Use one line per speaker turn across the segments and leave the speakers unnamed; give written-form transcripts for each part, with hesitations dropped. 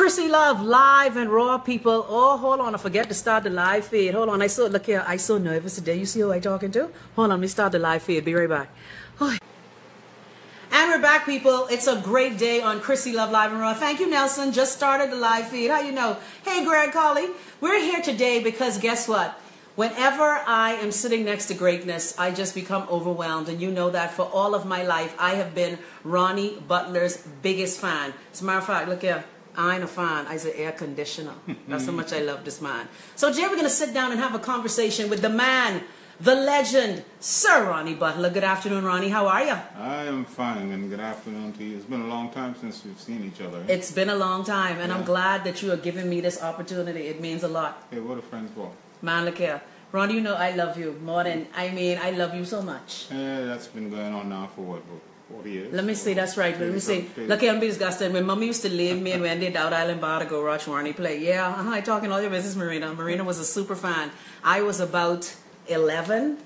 Chrissy Love, live and raw, people. Oh, hold on. I forget to start the live feed. Hold on. Look here. I'm so nervous today. You see who I talking to? Hold on. Let me start the live feed. Be right back. Oh. And we're back, people. It's a great day on Chrissy Love, live and raw. Thank you, Nelson. Just started the live feed. How you know? Hey, Greg Colley. We're here today because guess what? Whenever I am sitting next to greatness, I just become overwhelmed. And you know that for all of my life, I have been Ronnie Butler's biggest fan. As a matter of fact, look here. I ain't a fan. I say air conditioner. That's how much I love this man. So today we're going to sit down and have a conversation with the man, the legend, Sir Ronnie Butler. Good afternoon, Ronnie. How are you?
I am fine, and good afternoon to you. It's been a long time since we've seen each other. Eh?
It's been a long time, and I'm glad that you are giving me this opportunity. It means a lot.
Hey, what are friends for?
Man, look here. Ronnie, you know I love you more than, I love you so much.
Yeah, that's been going on now for what, 40 years?
Let me see, that's right. Let me see. Look here, I'm disgusted. When Mommy used to leave me and when they out Island Bar to go watch Ronnie play. Yeah, I talking all your business, Marina. Marina was a super fan. I was about 11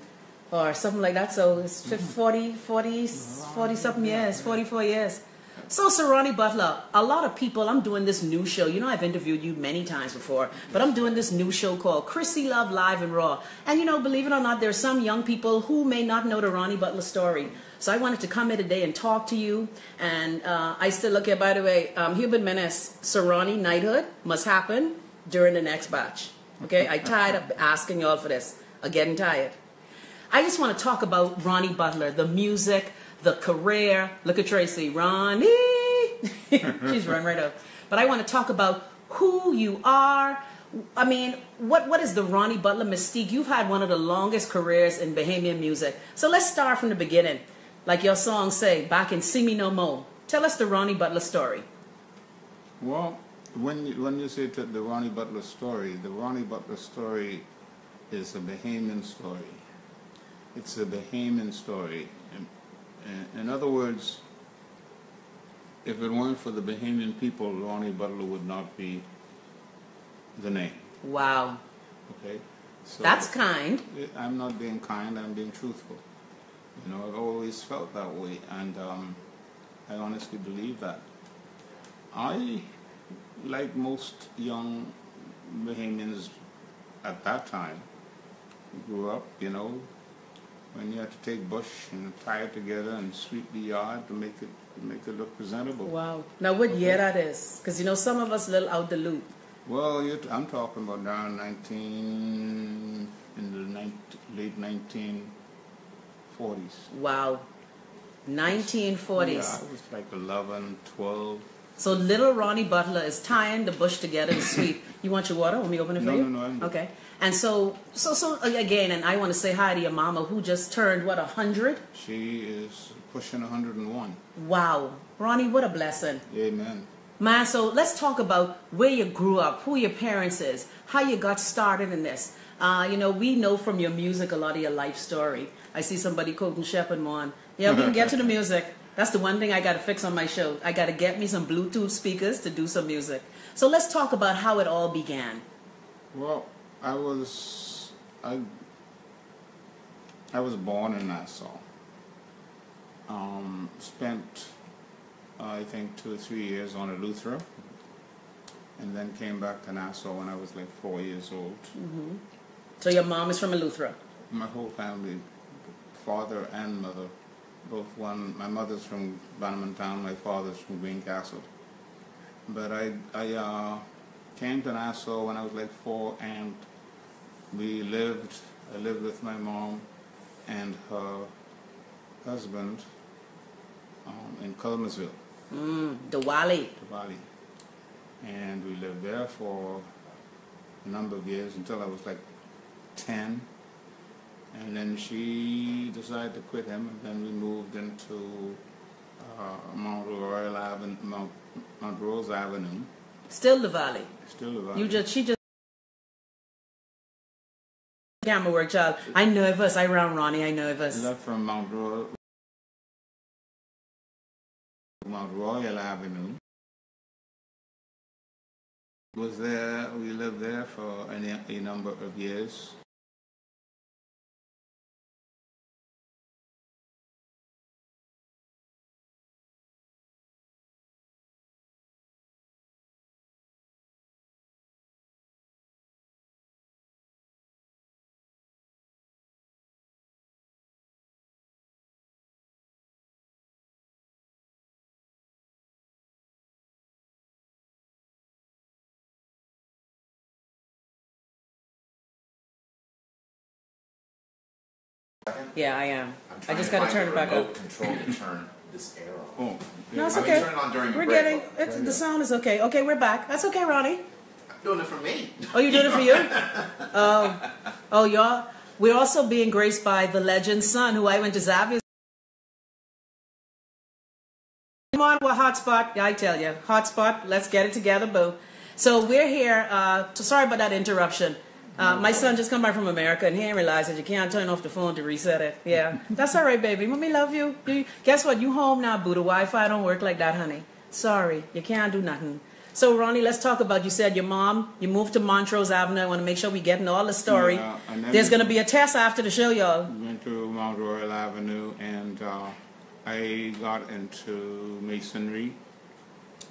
or something like that. So it's 40 something years, 44 years. So, Sir Ronnie Butler, a lot of people, I'm doing this new show. You know, I've interviewed you many times before, but I'm doing this new show called Chrissy Love, Live and Raw. And, you know, believe it or not, there's some young people who may not know the Ronnie Butler story. So I wanted to come here today and talk to you. And I still look here, by the way, Human Menace, Sir Ronnie, knighthood must happen during the next batch. Okay, I tired of asking y'all for this. I'm getting tired. I just want to talk about Ronnie Butler, the music, the career. Look at Tracy. Ronnie. She's run right up. But I want to talk about who you are. I mean, what is the Ronnie Butler mystique? You've had one of the longest careers in Bahamian music. So let's start from the beginning. Like your songs say, back in See Me No More. Tell us the Ronnie Butler story.
Well, when you say the Ronnie Butler story, the Ronnie Butler story is a Bahamian story. It's a Bahamian story. In other words, if it weren't for the Bahamian people, Ronnie Butler would not be the name.
Wow.
Okay? So
that's kind.
I'm not being kind, I'm being truthful. You know, I've always felt that way, and I honestly believe that. I, like most young Bahamians at that time, grew up, you know, when you had to take bush and tie it together and sweep the yard to make it look presentable.
Wow. Now, what year that is? Because, you know, some of us a little out the loop.
Well, I'm talking about around late 1940s.
Wow. 1940s.
Yeah, I was like 11, 12.
So little Ronnie Butler is tying the bush together to sweep. You want your water? Want me to open it for you?
No.
Okay. And so again, and I want to say hi to your mama who just turned, what, 100?
She is pushing 101.
Wow. Ronnie, what a blessing.
Amen.
Man, so let's talk about where you grew up, who your parents is, how you got started in this. You know, we know from your music a lot of your life story. I see somebody quoting Shepherd Mon. Yeah, we can get to the music. That's the one thing I got to fix on my show. I got to get me some Bluetooth speakers to do some music. So let's talk about how it all began.
Well, I was born in Nassau. Spent, I think, 2 or 3 years on a Lutheran, and then came back to Nassau when I was like 4 years old.
Mm-hmm. So your mom is from a Lutheran?
My whole family, father and mother, both one. My mother's from Bannerman Town, my father's from Greencastle. But I came to Nassau when I was like 4, and I lived with my mom and her husband in Culmersville.
The Wally.
And we lived there for a number of years until I was like 10. And then she decided to quit him, and then we moved into Mount Rose Avenue.
Still the Valley.
Still the Valley.
She just camera work, child. I nervous. I round Ronnie. I nervous.
Left from Mount Royal Avenue. We lived there for a number of years.
Yeah, I am. I just
got
gotta turn it back up.
Control to turn this arrow.
Oh,
No, it's
I mean,
okay.
turn it on during your
We're
break,
getting
but-
the sound is okay. Okay, we're back. That's okay, Ronnie.
I'm doing it for me.
Oh, you're doing it for you? Oh, y'all. We're also being graced by the legend's son, who I went to Xavier's. Come on, what hotspot? I tell you, hotspot. Let's get it together, boo. So we're here. Sorry about that interruption. My son just come back from America, and he didn't realize that you can't turn off the phone to reset it. Yeah, that's all right, baby. Mommy love you. Guess what? You home now, boo. The Wi-Fi don't work like that, honey. Sorry, you can't do nothing. So, Ronnie, let's talk about, you said your mom, you moved to Montrose Avenue. I want to make sure we getting all the story.
Yeah,
There's going to be a test after the show, y'all.
We went to Mount Royal Avenue, and I got into masonry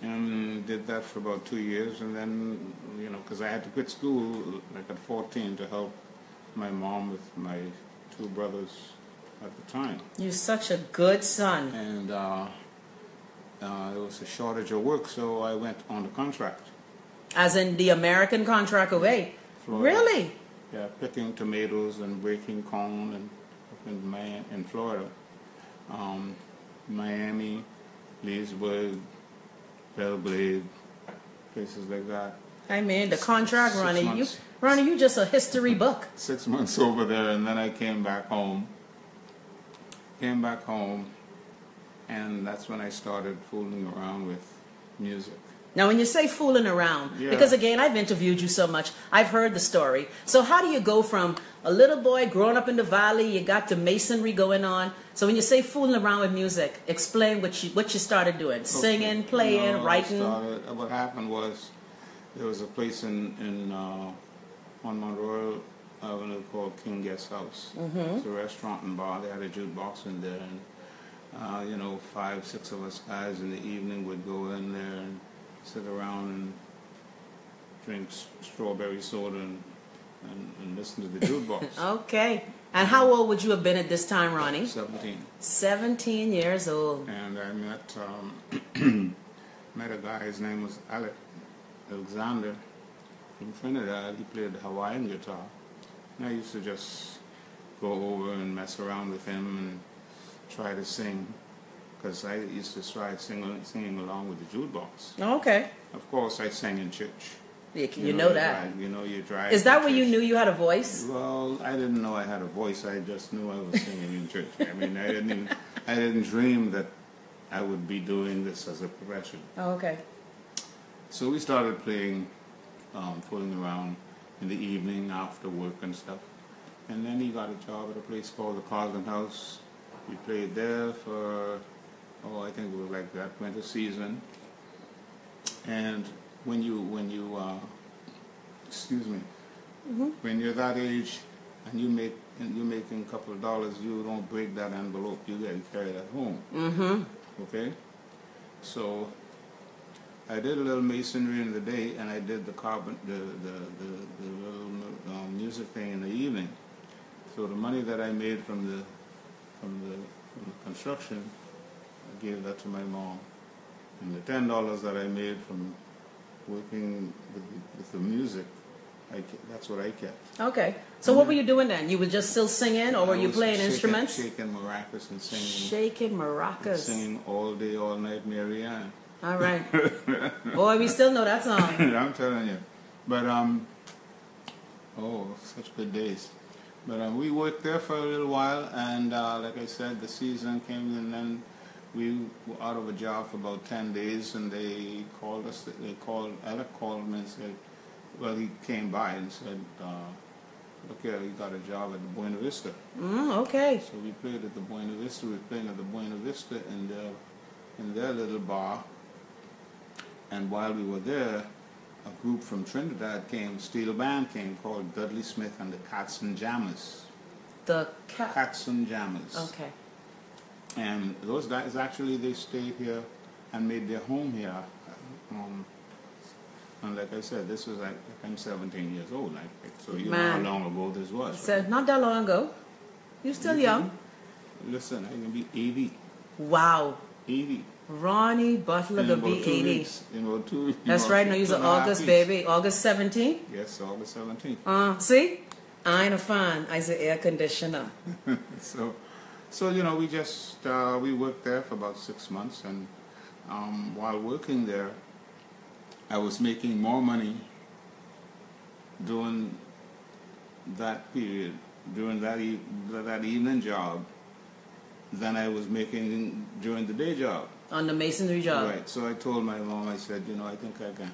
and did that for about 2 years, and then, you know, because I had to quit school like at 14 to help my mom with my 2 brothers at the time.
You're such a good son.
And there was a shortage of work, so I went on the contract.
As in the American contract away?
Florida.
Really?
Yeah, picking tomatoes and breaking corn and up in Florida. Miami, Leesburg, Belgrade, places like that.
I mean, the contract,
6
Ronnie.
months.
Ronnie, you just a history book.
6 months over there, and then I came back home. And that's when I started fooling around with music.
Now, when you say fooling around,
Yeah.
because again, I've interviewed you so much, I've heard the story. So how do you go from a little boy growing up in the valley, you got the masonry going on. So when you say fooling around with music, explain what you started doing. Singing, playing,
No,
writing.
What happened was there was a place on Mount Royal Avenue called King Guest House. It's a restaurant and bar. They had a jukebox in there, and you know, 5, 6 of us guys in the evening would go in there and sit around and drink strawberry soda and listen to the jukebox.
Okay. And how old would you have been at this time, Ronnie?
17.
17 years old.
And I met met a guy. His name was Alexander from Trinidad. He played the Hawaiian guitar. And I used to just go over and mess around with him and try to sing, because I used to try singing along with the jukebox.
Okay.
Of course, I sang in church.
You know that.
You drive.
Is that where you knew you had a voice?
Well, I didn't know I had a voice. I just knew I was singing in church. I mean, I didn't dream that I would be doing this as a profession.
Oh, okay.
So we started playing, fooling around in the evening after work and stuff. And then he got a job at a place called the Carlton House. We played there for, I think it was like that winter season. And when you're that age and you're making a couple of dollars, you don't break that envelope. You get it carried at home.
Mm-hmm.
Okay. So I did a little masonry in the day, and I did the little music thing in the evening. So the money that I made from the construction, I gave that to my mom, and the $10 that I made from working with the music, that's what I kept.
Okay. So what were you doing then? You were just still singing, or were you playing instruments?
Shaking maracas and singing.
Shaking maracas.
Singing all day, all night, Mary Ann.
All right. Boy, we still know that song.
I'm telling you. But, such good days. But we worked there for a little while, and like I said, the season came, and then we were out of a job for about 10 days, and they called us. Alec called me and said, well, he came by and said, look here, you got a job at the Buena Vista.
Okay.
So we played at the Buena Vista. We were playing at the Buena Vista in their little bar. And while we were there, a group from Trinidad came, steel band came, called Dudley Smith and the Cats and Jammers. Cats and Jammers.
Okay.
And those guys, actually, they stayed here and made their home here. And like I said, this was like, I'm 17 years old. So you know how long ago this was.
So right? Not that long ago. You're still young.
Listen, I'm going to be 80.
Wow.
80.
Ronnie Butler going to be 80.
Weeks,
That's right. No, you're August, baby. August 17th?
Yes, August 17th.
See? I'm a fan. I say air conditioner.
So you know, we just we worked there for about 6 months, and while working there, I was making more money during that period, during that evening job, than I was making during the day job.
On the masonry job.
Right. So I told my mom, I said, you know, I think I can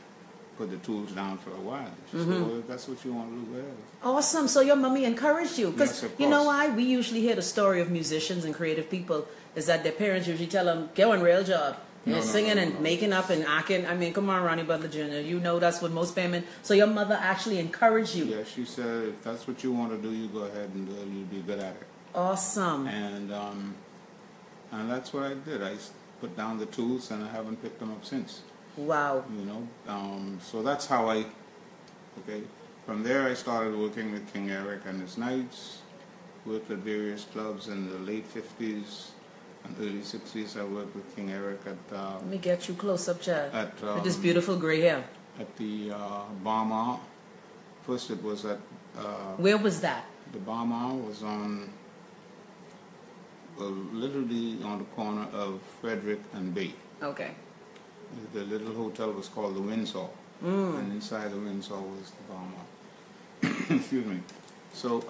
put the tools down for a while. She said, well, if that's what you want to do, go ahead.
Awesome. So your mommy encouraged you. Because
Yes, of
you know
course.
why? We usually hear the story of musicians and creative people is that their parents usually tell them, get one real job.
No,
Singing
no,
and
no.
making up and acting. I mean, come on, Ronnie Butler Jr. You know that's what most parents. So your mother actually encouraged you.
Yeah, she said, if that's what you want to do, you go ahead and do it. You'll be good at it.
Awesome.
And that's what I did. I put down the tools, and I haven't picked them up since.
Wow.
You know, so that's how okay. From there, I started working with King Eric and his Knights. Worked at various clubs in the late 50s and early 60s. I worked with King Eric
Let me get you close up, Chad.
at
With this beautiful gray hair.
at the Barma. First, it was at
Where was that?
the Barma was on literally on the corner of Frederick and Bay.
Okay.
The little hotel was called the Windsor, and inside the Windsor was the Barma. Excuse me. So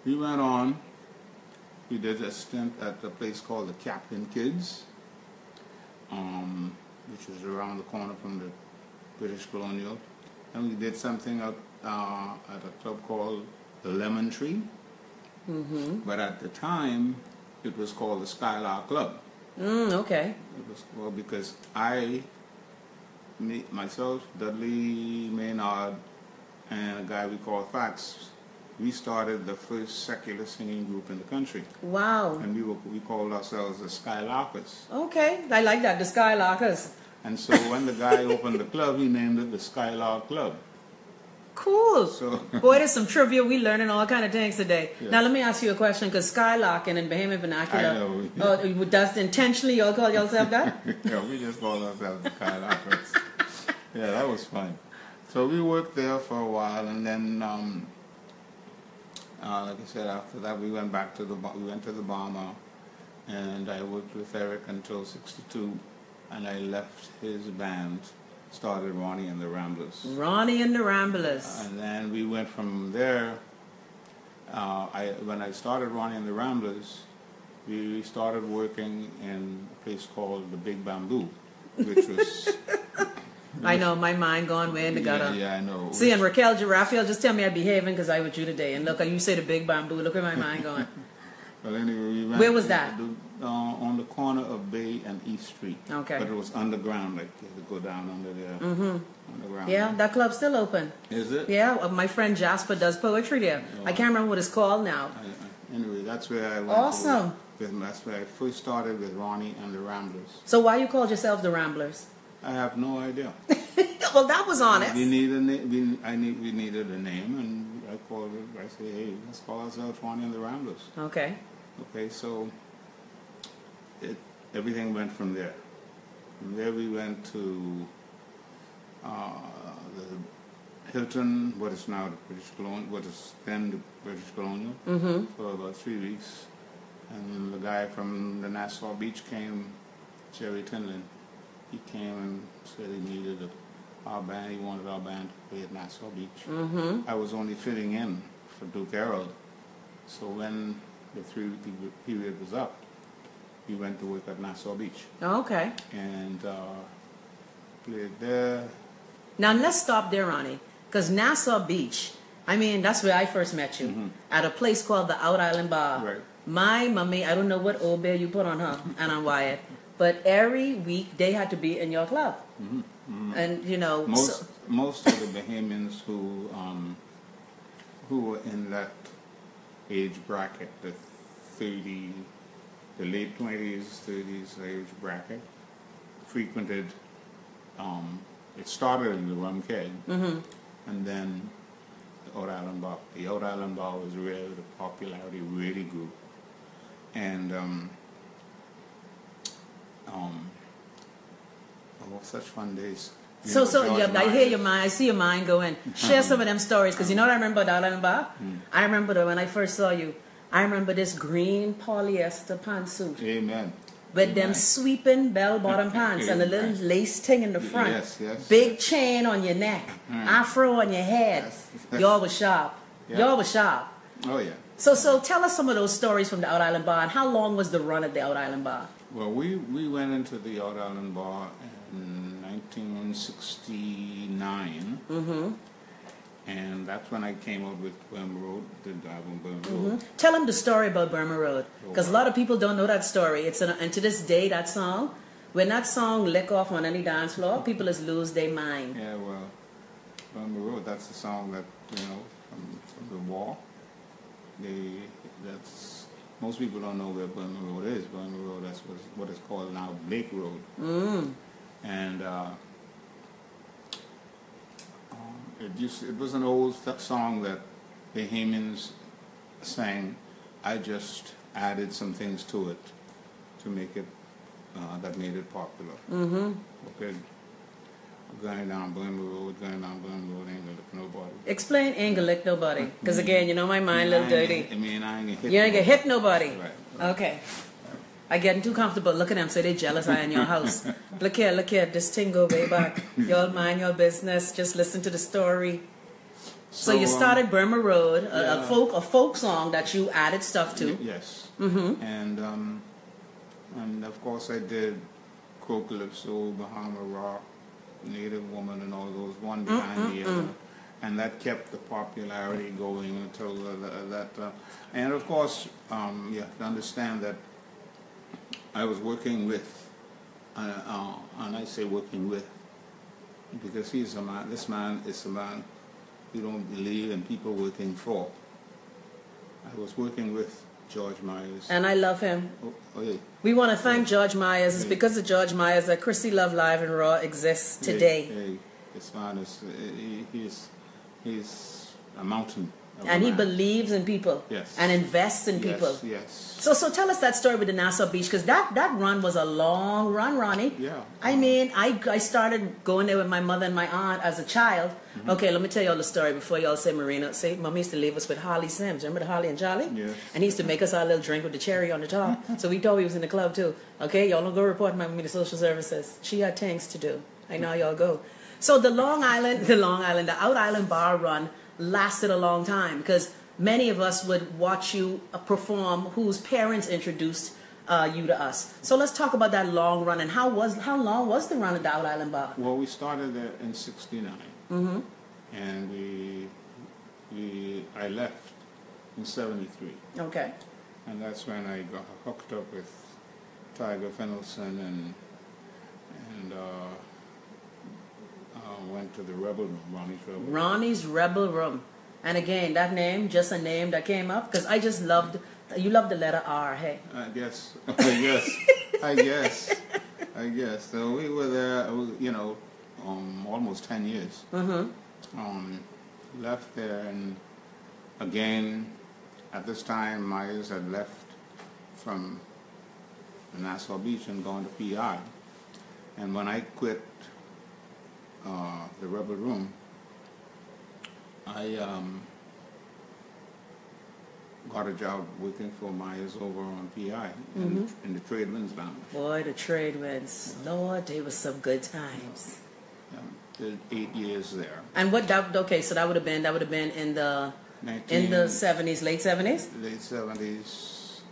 we went on. We did a stint at a place called the Captain Kids, which was around the corner from the British Colonial, and we did something at a club called the Lemon Tree. But at the time, it was called the Skylark Club.
Okay.
It was, well, because myself, Dudley Maynard, and a guy we call Fax, we started the first secular singing group in the country.
Wow.
And we called ourselves the Skylarkers.
Okay. I like that. The Skylarkers.
And so when the guy opened the club, he named it the Skylark Club.
Cool.
So
Boy, there's some trivia. We learning all kind of things today.
Yeah.
Now, let me ask you a question, because Skylarking in Bahamian vernacular,
I know.
oh, that's intentionally y'all call yourself that?
Yeah, we just called ourselves the Skylarkers. Yeah, that was fun. So we worked there for a while, and then, like I said, after that we went to the Bahama, and I worked with Eric until '62, and I left his band, started Ronnie and the Ramblers.
Ronnie and the Ramblers.
And then we went from there. When I started Ronnie and the Ramblers, we started working in a place called the Big Bamboo, which was...
I know, my mind going way in the gutter.
Yeah, I know.
See, and Raphael, just tell me I'm behaving because I with you today. And look, you say the Big Bamboo. Look at my mind going.
Well, anyway, we went
Where was that?
On the corner of Bay and East Street.
Okay.
But it was underground, like you had to go down under there. Underground.
Yeah, that club's still open.
Is it?
Yeah, my friend Jasper does poetry there. I can't remember what it's called now.
Anyway, that's where I went.
Awesome.
That's where I first started with Ronnie and the Ramblers.
So why you called yourself the Ramblers?
I have no idea.
Well, that was honest.
We needed a name, and I called it. I said, hey, let's call ourselves Ronnie and the Ramblers.
Okay.
Okay, so everything went from there. From there we went to the Hilton, what is now the British Colonial, what is then the British Colonial, for about 3 weeks. And the guy from the Nassau Beach came, Jerry Tinlin. He came and said he needed our band. He wanted our band to play at Nassau Beach. I was only fitting in for Duke Harold. So when the 3-week period was up, we went to work at Nassau Beach.
Okay.
And played there.
Now, let's stop there, Ronnie. Because Nassau Beach, I mean, that's where I first met you. At a place called the Out Island Bar.
Right.
My mommy, I don't know what old bear you put on her and on Wyatt, but every week they had to be in your club. And, you know...
Most of the Bahamians who were in that age bracket, the late 20s, 30s age bracket, frequented, it started in the Rum Keg, and then the Out Island Bar. The Out Island Bar was really, the popularity really grew. And such fun days.
So
George
yeah, I hear
Myers.
your mind. I see your mind going. Share some of them stories, because you know what I remember about Island Bar? I remember that when I first saw you, I remember this green polyester pantsuit
Amen.
with them
Amen.
sweeping bell-bottom pants and a little lace thing in the front.
Yes, yes.
Big chain on your neck, afro on your head.
Yes.
Y'all was sharp.
Yeah.
Y'all was sharp.
Oh, yeah.
So tell us some of those stories from the Out Island Bar, and how long was the run at the Out Island Bar?
Well, we went into the Out Island Bar in 1969. And that's when I came out with Burma Road, the album Burma Road.
Tell them the story about Burma Road, because a lot of people don't know that story. And to this day, that song, when that song lick off on any dance floor, people just lose their mind.
Yeah, well, Burma Road, that's the song that, you know, from the war. Most people don't know where Burma Road is. Burma Road, that's what it's called now, Blake Road. And it was an old song that the Haymans sang. I just added some things to it to make it, that made it popular. Okay. Going down Burma Road, ain't gonna look nobody.
Explain ain't gonna lick nobody, because again, you know my mind a little dirty.
I mean, I ain't gonna hit
You ain't gonna hit nobody.
Right.
Okay. I getting too comfortable. Look at them, say they jealous I in your house. Look here, this thing go way back. Y'all mind your business, just listen to the story. So you started Burma Road, a folk song that you added stuff to.
Yes. And of course I did Crow Calypso, Bahama Rock, Native Woman, and all those, one behind the other. And that kept the popularity going until and of course, you have to understand that I was working with, and I say working with, because he's a man, this man is a man who don't believe in people working for. I was working with George Myers.
And I love him.
Oh, yeah.
We want to thank George Myers. It's because of George Myers that Chrissy Love Live and Raw exists today.
This man is, he's a mountain.
And he believes in people.
Yes.
And invests in people.
Yes.
So tell us that story with the Nassau Beach, because that run was a long run, Ronnie.
Yeah.
I mean, I started going there with my mother and my aunt as a child. Okay, let me tell you all the story before y'all say Marina. Say, Mommy used to leave us with Holly Sims. Remember the Holly and Charlie?
Yes.
And he used to make us our little drink with the cherry on the top. So we thought we was in the club too. Okay, y'all don't go report my mommy to social services. She had things to do. I know y'all go. So the Out Island Bar run lasted a long time, because many of us would watch you perform whose parents introduced you to us. So let's talk about that long run, and how long was the run at the Out Island Bar?
Well, we started there in '69, and I left in '73.
Okay.
And that's when I got hooked up with Tiger Fennelson and went to the Rebel Room, Ronnie's Rebel Room.
Ronnie's Rebel Room. And again, that name, just a name that came up, because I just loved, you love the letter R, hey?
I guess. So we were there, you know, almost 10 years. Left there, and again, at this time, Myers had left from the Nassau Beach and gone to PI. And when I quit the Rebel Room, I got a job working for Myers over on PI in the Tradewinds Lounge.
Boy, the Tradewinds. Lord, they were some good times.
Did 8 years there.
And so that would have been in the 70s, late 70s?
Late 70s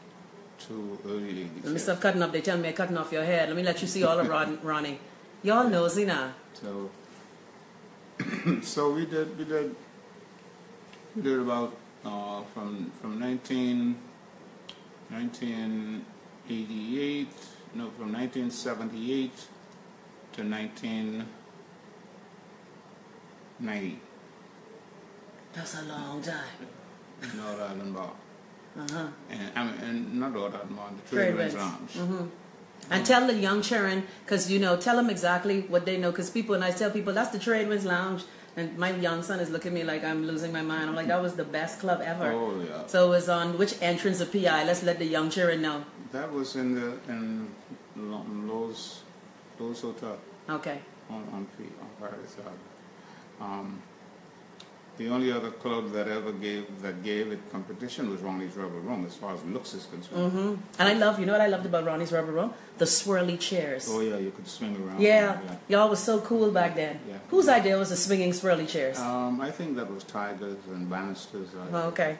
to early 80s.
Let me stop cutting up. They tell me I'm cutting off your hair. Let me let you see all of Ronnie. Y'all nosy now.
So we did about from 1978, no, from 1978 to 1990.
That's a long time.
Out Island Bar. And not Out Island Bar, the Tradewinds Lounge.
And tell the young children, because tell them exactly what they know, because when I tell people that's the Tradewinds Lounge, and my young son is looking at me like I'm losing my mind. I'm like, that was the best club ever.
Oh, yeah.
So it was on which entrance of PI? Let's let the young children know.
That was in Lowe's Hotel.
Okay.
On Paradise Island. The only other club that ever gave it competition was Ronnie's Rubber Room, as far as looks is concerned.
Mm-hmm. And I love, you know what I loved about Ronnie's Rubber Room? The swirly chairs.
Oh yeah, you could swing around.
Yeah. Y'all was so cool back then.
Yeah.
Whose idea was the swinging swirly chairs?
I think that was Tigers and Bannisters.
Oh, okay.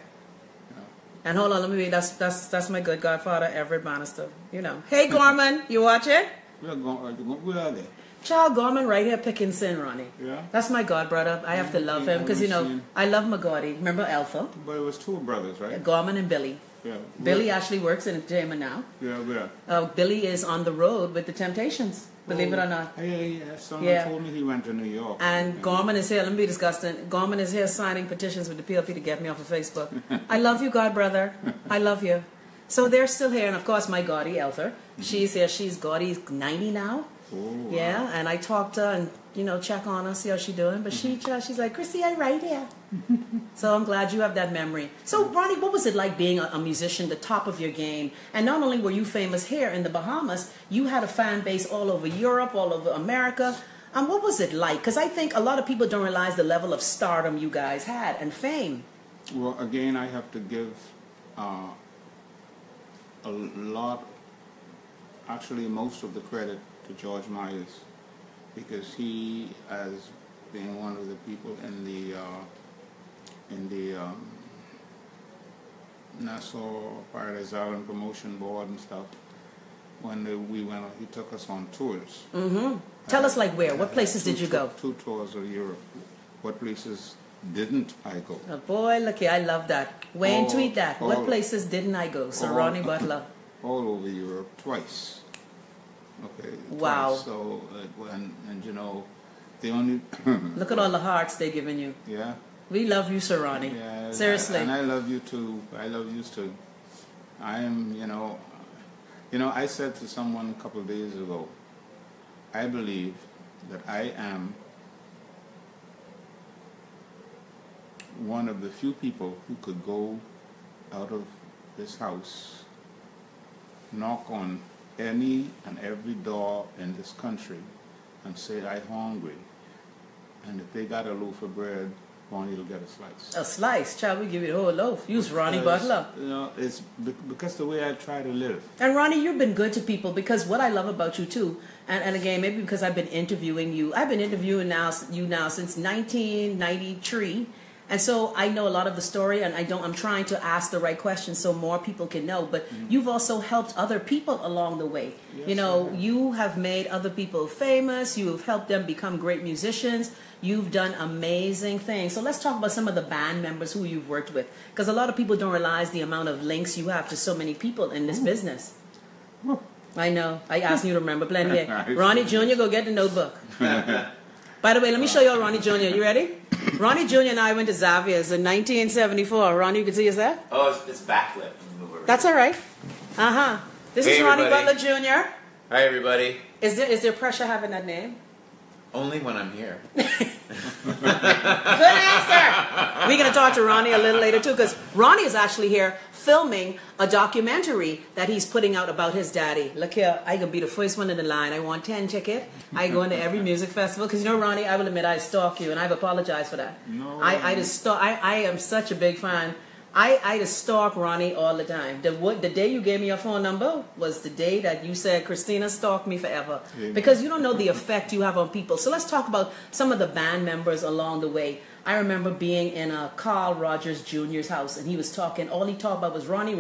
Yeah.
And hold on, let me read. That's my good godfather, Everett Bannister. You know. Hey, Gorman, you watch it?
Where are they?
Child Gorman right here picking sin, Ronnie.
Yeah.
That's my god brother. I have to love him because, you know, I love McGaudy. Remember Alpha?
But it was two brothers, right?
Gorman and Billy.
Yeah.
Billy actually works in entertainment now.
Yeah.
Billy is on the road with the Temptations, believe it or not.
Yeah. Someone told me he went to New York.
And Gorman is here. Let me be disgusting. Gorman is here signing petitions with the PLP to get me off of Facebook. I love you, God brother. I love you. So they're still here. And of course, my Gaudi, Elther. She's here. She's Gaudi's 90 now.
Oh,
yeah,
wow.
and I talked to her and, you know, check on her, see how she's doing. But she's like, Chrissy, I'm right here. So I'm glad you have that memory. So, Ronnie, what was it like being a musician, the top of your game? And not only were you famous here in the Bahamas, you had a fan base all over Europe, all over America. And what was it like? Because I think a lot of people don't realize the level of stardom you guys had and fame.
Well, again, I have to give a lot, actually most of the credit to George Myers, because he, as being one of the people in the Nassau Paradise Island promotion board and stuff, when we went, he took us on tours.
Mm-hmm. Tell us, like, where? What places did you go?
2 tours of Europe. What places didn't I go?
Oh boy, look here, I love that. Wayne, tweet that. What places didn't I go? Sir Ronnie Butler.
All over Europe, twice. Okay.
Wow.
Twice. So, and you know, the only...
Look at all the hearts they're giving you.
Yeah.
We love you, Sir Ronnie.
Yeah.
Seriously.
And I love you too. I love you too. I am, you know, I said to someone a couple of days ago, I believe that I am one of the few people who could go out of this house, knock on any and every door in this country and say, I'm hungry. And if they got a loaf of bread, Ronnie will get a slice.
A slice? Child, we give you the whole loaf. Use Ronnie Butler.
You know, it's because the way I try to live.
And Ronnie, you've been good to people, because what I love about you too, and again, maybe because I've been interviewing you. I've been interviewing you now since 1993. And so I know a lot of the story, and I'm trying to ask the right questions so more people can know. But you've also helped other people along the way.
Yes,
you know, you have made other people famous. You've helped them become great musicians. You've done amazing things. So let's talk about some of the band members who you've worked with, because a lot of people don't realize the amount of links you have to so many people in this business. I know. I asked you to remember plenty. Ronnie Jr., go get the notebook. By the way, let me show you all Ronnie Jr. You ready? Ronnie Jr. and I went to Xavier's in 1974. Ronnie, you can see us there?
Oh, it's backlit.
That's all right. Uh-huh. This is Ronnie Butler Jr.
Hi, everybody.
Is there pressure having that name?
Only when I'm here.
Good answer. We're going to talk to Ronnie a little later, too, because Ronnie is actually here filming a documentary that he's putting out about his daddy. Look here, I can be the first one in the line. I want 10 tickets. I go into every music festival. Because, you know, Ronnie, I will admit I stalk you, and I've apologized for that.
No.
I am such a big fan. I just stalk Ronnie all the time. The day you gave me your phone number was the day that you said, Christina, stalk me forever.
Amen.
Because you don't know the effect you have on people. So let's talk about some of the band members along the way. I remember being in Carl Rogers Jr.'s house, and he was talking, all he talked about was Ronnie.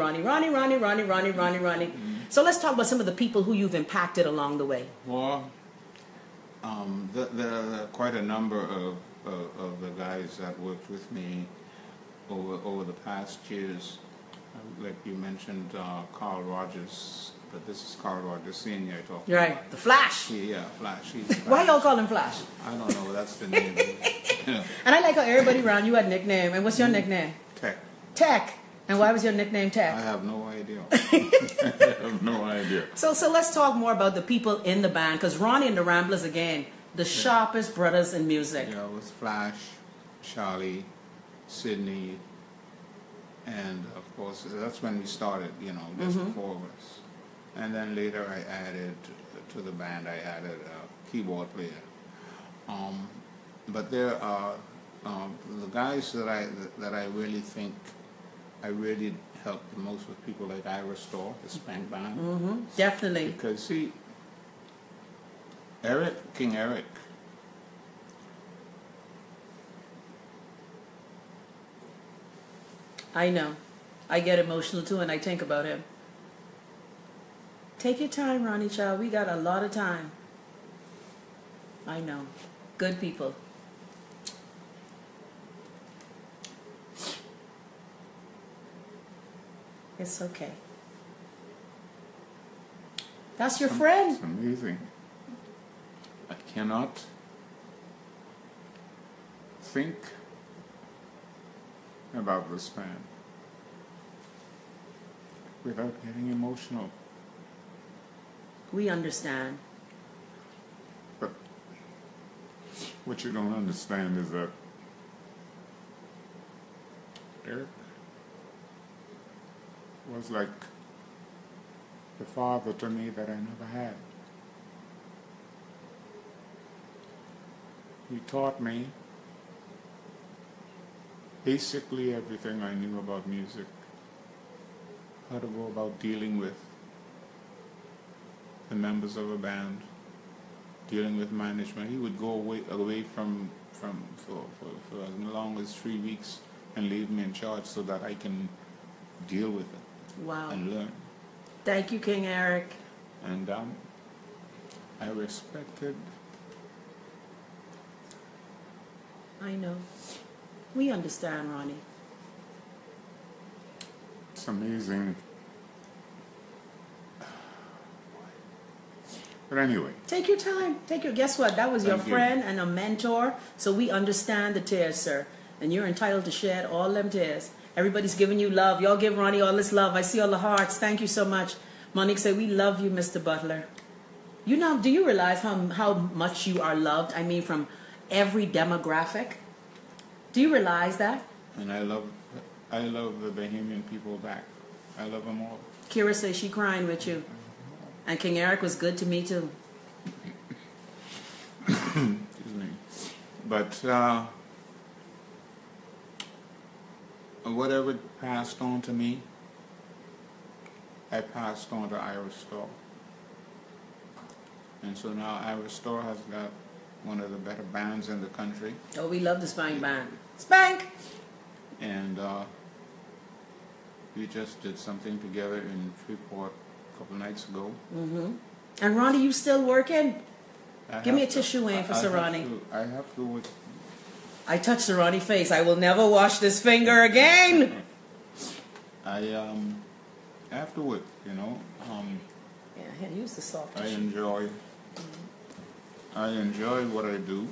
So let's talk about some of the people who you've impacted along the way.
Well, there are quite a number of the guys that worked with me over the past years. Like you mentioned, Carl Rogers, but this is Carl Rogers Sr. you're talking
Right,
about.
the Flash.
Yeah, Flash. He's
Why y'all call him Flash?
I don't know, that's the name. Yeah.
And I like how everybody around you had a nickname. And what's your nickname?
Tech.
Tech. And why was your nickname Tech?
I have no idea. I have no idea.
So let's talk more about the people in the band, because Ronnie and the Ramblers, again, the sharpest brothers in music.
Yeah, it was Flash, Charlie, Sydney, and of course that's when we started, you know, just the four of us. And then later I added to the band, I added keyboard player. But there are the guys that I really think I really helped the most with people like Ira Storr, the Spank Band.
Mm-hmm. Definitely.
Because see, King Eric,
I know. I get emotional too and I think about him. Take your time, Ronnie child. We got a lot of time. I know. Good people. It's okay. That's your friend.
It's amazing. I cannot think about this man without getting emotional.
We understand.
But what you don't understand is that Eric was like the father to me that I never had. He taught me basically everything I knew about music, how to go about dealing with the members of a band, dealing with management. He would go away from for as long as 3 weeks and leave me in charge so that I can deal with it.
Wow.
And learn.
Thank you, King Eric.
And I respected.
I know. We understand, Ronnie.
It's amazing. But anyway.
Take your time. Guess what? That was your
Thank you.
friend and a mentor. So we understand the tears, sir. And you're entitled to shed all them tears. Everybody's giving you love. Y'all give Ronnie all this love. I see all the hearts. Thank you so much. Monique said, we love you, Mr. Butler. You know, do you realize how much you are loved? I mean, from every demographic. Do you realize that?
And I love the Bahamian people back. I love them all.
Kira says she crying with you. And King Eric was good to me too.
Excuse me. But whatever passed on to me, I passed on to Ira Storr. And so now Ira Storr has got one of the better bands in the country.
Oh, we love the Spank Band. Spank!
And we just did something together in Freeport a couple nights ago.
Mm-hmm. And Ronnie, you still working? Give me a tissue in for Sir Ronnie.
I have to.
I touched Sir Ronnie's face. I will never wash this finger again.
I have to work, you know.
Yeah, here, use the soft
I
tissue.
enjoy what I do.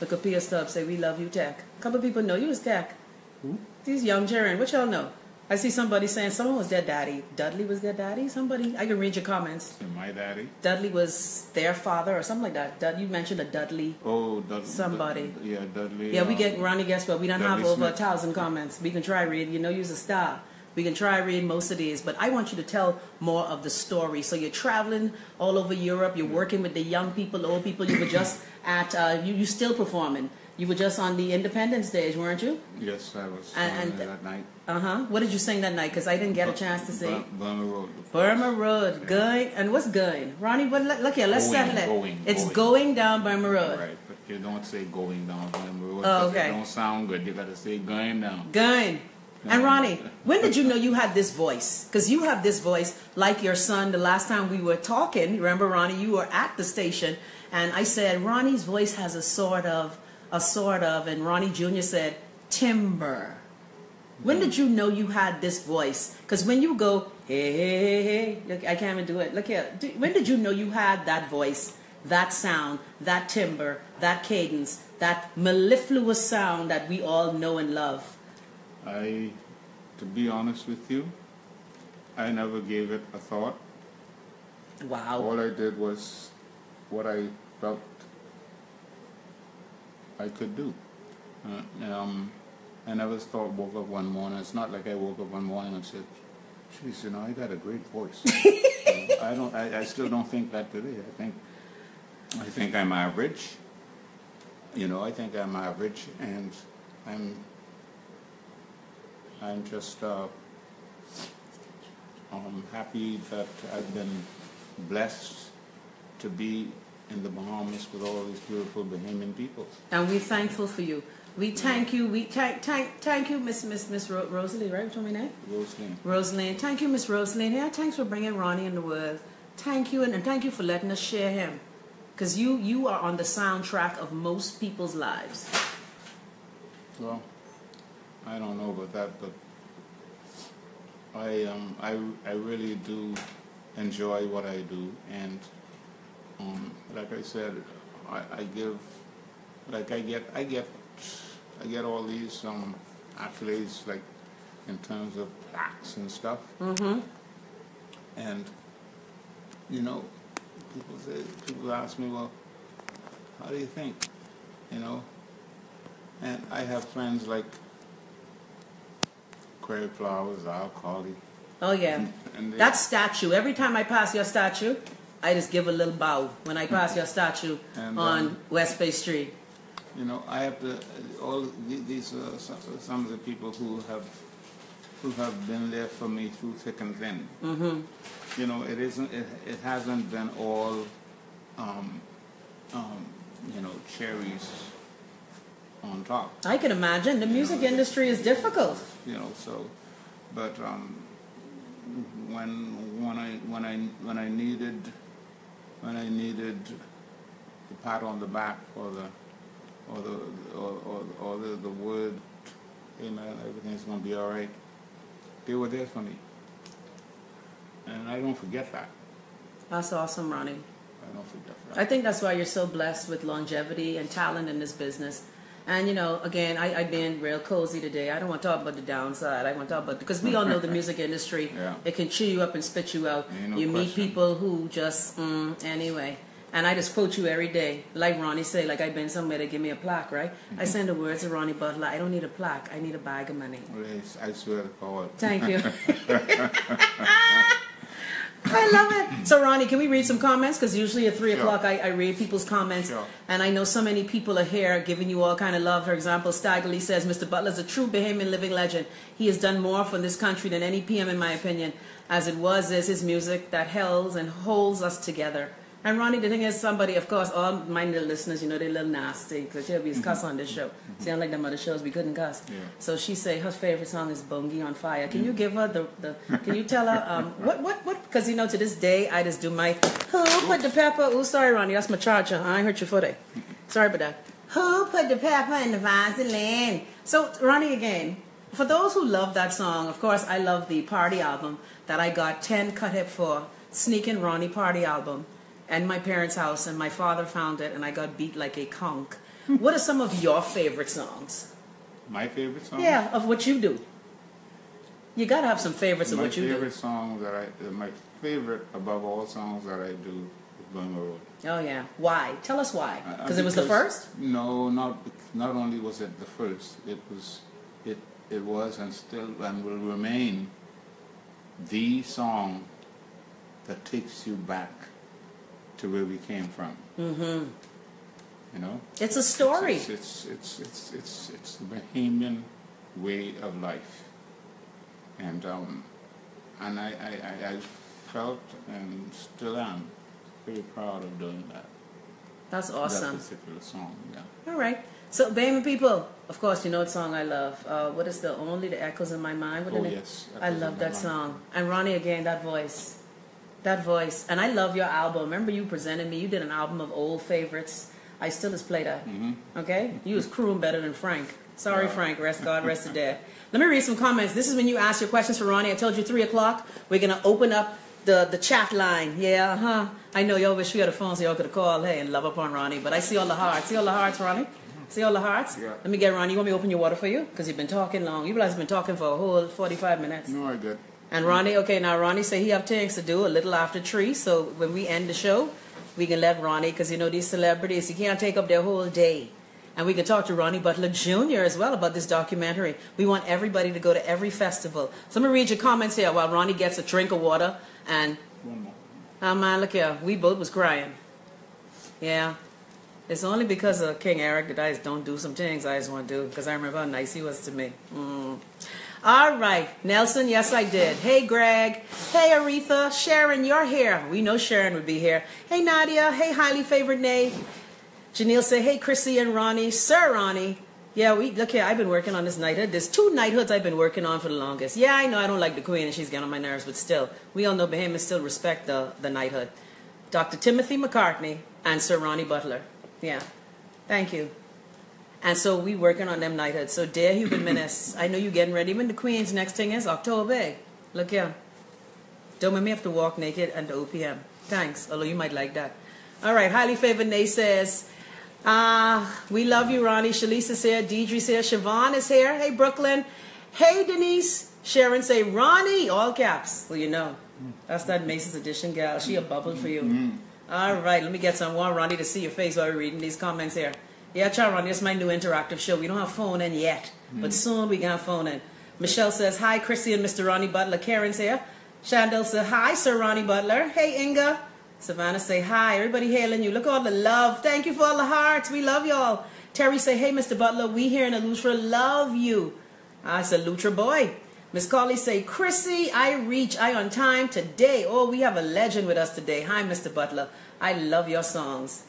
Look up Pia Stubbs say, we love you, Tech. A couple people know you as Tech.
Who?
These young children, what y'all know? I see somebody saying someone was their daddy. Dudley was their daddy? Somebody? I can read your comments.
My daddy.
Dudley was their father or something like that. You mentioned a Dudley.
Oh, Dudley.
Somebody.
Yeah, Dudley.
Yeah, we get Ronnie. Guess what? We don't have
Dudley
over
Smith.
1,000 comments. We can try read. You know, use a star. We can try read most of these, but I want you to tell more of the story. So you're traveling all over Europe. You're working with the young people, old people. You were just at. You still performing. You were just on the Independence stage, weren't you?
Yes, I was
And
that night.
What did you sing that night? Because I didn't get a chance to sing.
Burma Road.
Burma Road, going, and what's going? Ronnie, look here, let's settle it. It's going down Burma Road.
Right, but you don't say going down Burma Road.
Oh, okay.
It don't sound good. You got to say going down.
Going. And Ronnie, when did you know you had this voice? Because you have this voice like your son. The last time we were talking, remember, Ronnie, you were at the station, and I said, Ronnie's voice has a sort of, and Ronnie Jr. said, timbre. When did you know you had this voice? Because when you go, hey, hey, hey, hey, look, I can't even do it. Look here. When did you know you had that voice, that sound, that timbre, that cadence, that mellifluous sound that we all know and love?
To be honest with you, I never gave it a thought.
Wow.
All I did was what I felt I could do. I never woke up one morning. It's not like I woke up one morning and said, "Geez, you know, I got a great voice." I still don't think that today. I think I think I'm average. You know, I think I'm average, and I'm just happy that I've been blessed to be in the Bahamas with all these beautiful Bahamian people.
And we're thankful for you. We thank you. We thank you, Miss Rosalie, right? What's my name?
Rosaline.
Rosaline. Thank you, Miss Rosaline. Yeah, thanks for bringing Ronnie in the world. Thank you, and thank you for letting us share him. Because you are on the soundtrack of most people's lives.
Well, I don't know about that, but I really do enjoy what I do, and like I said, I get all these accolades, like in terms of plaques and stuff.
Mm-hmm.
And you know, people ask me, well, how do you think? You know, and I have friends like Craig Flowers, Al Colley.
Oh yeah,
and
that statue. Every time I pass your statue, I just give a little bow when I pass your statue
and,
on West Bay Street.
You know, I have to. All these are some of the people who have been there for me through thick and thin.
Mm-hmm.
You know, it hasn't been all, you know, cherries on top.
I can imagine the music industry is difficult.
You know, so, but when I needed the pat on the back or the word, hey man, everything's gonna be all right, they were there for me, and I don't forget that.
That's awesome, Ronnie.
I don't forget that.
I think that's why you're so blessed with longevity and talent in this business. And, you know, again, I've been real cozy today. I don't want to talk about the downside. I want to talk about, because we all know the music industry,
Yeah.
It can chew you up and spit you out.
Ain't no
you meet
question.
people who just, anyway. And I just quote you every day. Like Ronnie say, like I've been somewhere to give me a plaque, right? I send the words to Ronnie Butler. I don't need a plaque. I need a bag of money.
Well, I swear to God.
Thank you. I love it. So, Ronnie, can we read some comments? Because usually at 3 o'clock I read people's comments.
Sure.
And I know so many people are here giving you all kind of love. For example, Staggerly says, Mr. Butler's a true Bahamian living legend. He has done more for this country than any PM, in my opinion. As it was, is his music that holds and holds us together. And Ronnie, the thing is, somebody, of course, all my little listeners, you know, they're a little nasty because there'll be cuss on this show. See, unlike them other shows, we couldn't cuss.
Yeah.
So she say her favorite song is Bongi on Fire. Can you give her can you tell her, what, because, you know, to this day, I just do my, who put the pepper, oh, sorry, Ronnie, that's my charger. I ain't hurt your foot. Sorry about that. Who put the pepper in the Vaseline? So, Ronnie, again, for those who love that song, of course, I love the party album that I got 10 cut hip for, Sneakin' Ronnie Party Album. And my parents' house, and my father found it, and I got beat like a conch. What are some of your favorite songs?
My favorite song?
Yeah, of what you do. You gotta have some favorites of what you do.
My favorite song my favorite above all songs that I do is Going Road.
Oh yeah, why? Tell us why. Because it was the first?
No, not only was it the first. It was and still and will remain the song that takes you back to where we came from. Mm-hmm. You know,
it's a story.
It's the Bahamian way of life, and I felt and still am very proud of doing that.
That's awesome.
That particular song, yeah.
All right. So, Bahamian people, of course, you know what song I love. What is the Only the Echoes in My Mind? What
yes.
I love that song. And Ronnie, again, that voice. That voice. And I love your album. Remember you presented me, you did an album of old favorites. I still just play that. Mm-hmm. Okay? You was crewing better than Frank. Sorry, yeah. Frank. God rest the dead. Let me read some comments. This is when you ask your questions for Ronnie. I told you 3 o'clock. We're going to open up the chat line. Yeah, huh? I know y'all wish we had a phone so y'all could have called, hey, and love up on Ronnie. But I see all the hearts. See all the hearts, Ronnie? See all the hearts?
Yeah.
Let me get Ronnie. You want me to open your water for you? Because you've been talking long. You guys have been talking for a whole 45 minutes.
No, I did.
And Ronnie, okay, now Ronnie say he have things to do a little after 3, so when we end the show, we can let Ronnie, because you know these celebrities, he can't take up their whole day. And we can talk to Ronnie Butler Jr. as well about this documentary. We want everybody to go to every festival. So I'm going to read your comments here while Ronnie gets a drink of water. And,
One more.
oh man, look here, we both was crying. Yeah. It's only because of King Eric that I just don't do some things I just want to do, because I remember how nice he was to me. All right. Nelson, yes, I did. Hey, Greg. Hey, Aretha. Sharon, you're here. We know Sharon would be here. Hey, Nadia. Hey, highly favored Nate. Janelle say, hey, Chrissy and Ronnie. Sir Ronnie. Yeah, look here, I've been working on this knighthood. There's 2 knighthoods I've been working on for the longest. Yeah, I know I don't like the queen and she's getting on my nerves, but still, we all know Bahamians still respect the knighthood. Dr. Timothy McCartney and Sir Ronnie Butler. Yeah, thank you. And so we working on them knighthoods. So dear Human Menace, I know you getting ready. Even the queen's next thing is October. Look here. Don't make me have to walk naked at the OPM. Thanks, although you might like that. All right, highly favored Nay says, we love you, Ronnie. Shalise is here. Deidre's here. Siobhan is here. Hey, Brooklyn. Hey, Denise. Sharon say, Ronnie, all caps. Well, you know, that's that Macy's Edition gal. She a bubble for you. All right, let me get some. I want Ronnie to see your face while we're reading these comments here. Yeah, try Ronnie. It's my new interactive show. We don't have phone in yet, but soon we got phone in. Michelle says, hi, Chrissy and Mr. Ronnie Butler. Karen's here. Chandel says, hi, Sir Ronnie Butler. Hey, Inga. Savannah say, hi, everybody hailing you. Look at all the love. Thank you for all the hearts. We love y'all. Terry say, hey, Mr. Butler, we here in Eleuthera love you. I said, Eleuthera boy. Miss Carly say, Chrissy, I on time today. Oh, we have a legend with us today. Hi, Mr. Butler. I love your songs.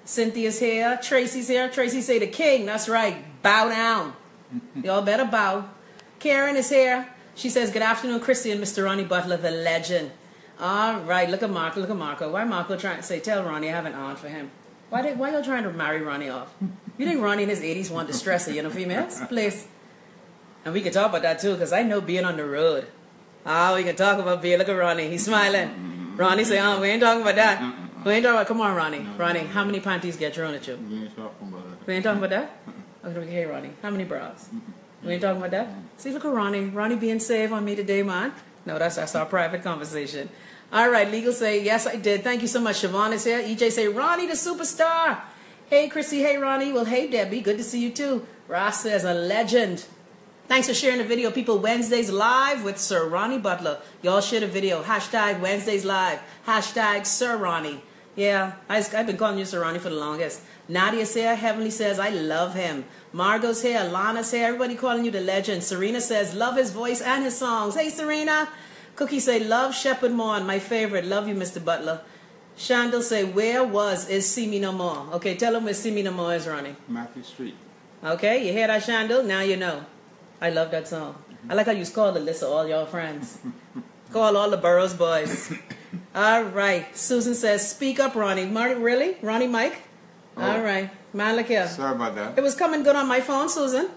Cynthia's here. Tracy's here. Tracy say, the king. That's right. Bow down. Y'all better bow. Karen is here. She says, good afternoon, Chrissy and Mr. Ronnie Butler, the legend. All right, look at Marco, look at Marco. Why Marco trying to say, tell Ronnie I have an aunt for him? Why y'all trying to marry Ronnie off? You think Ronnie in his 80s want to stress it, you know, females? Please. And we can talk about that too, because I know being on the road. Oh, we can talk about being, look at Ronnie, he's smiling. Ronnie say, we ain't talking about that. We ain't talking about, come on, Ronnie. Ronnie, how many panties get thrown at you?
We ain't talking about that.
We ain't talking about that? Okay, hey, Ronnie, how many bras? We ain't talking about that? See, look at Ronnie. Ronnie being safe on me today, man. No, that's our private conversation. All right, Legal say, yes, I did. Thank you so much. Siobhan is here. EJ say, Ronnie the superstar. Hey, Chrissy. Hey, Ronnie. Well, hey, Debbie. Good to see you, too. Ross says, a legend. Thanks for sharing the video, people. Wednesdays Live with Sir Ronnie Butler. Y'all share the video. Hashtag Wednesdays Live. Hashtag Sir Ronnie. Yeah, I've been calling you Sir Ronnie for the longest. Nadia's here. Heavenly says, I love him. Margot's here. Lana's here. Everybody calling you the legend. Serena says, love his voice and his songs. Hey, Serena. Cookie say, love Shepherd Morn, my favorite. Love you, Mr. Butler. Chandel say, where is See Me No More? Okay, tell him where See Me No More is, Ronnie.
Matthew Street.
Okay, you hear that, Chandel? Now you know. I love that song. I like how you call the list of all your friends. Call all the Burroughs boys. All right. Susan says, speak up, Ronnie. Really? Ronnie Mike? Oh. All right. Man, look here.
Sorry about that.
It was coming good on my phone, Susan.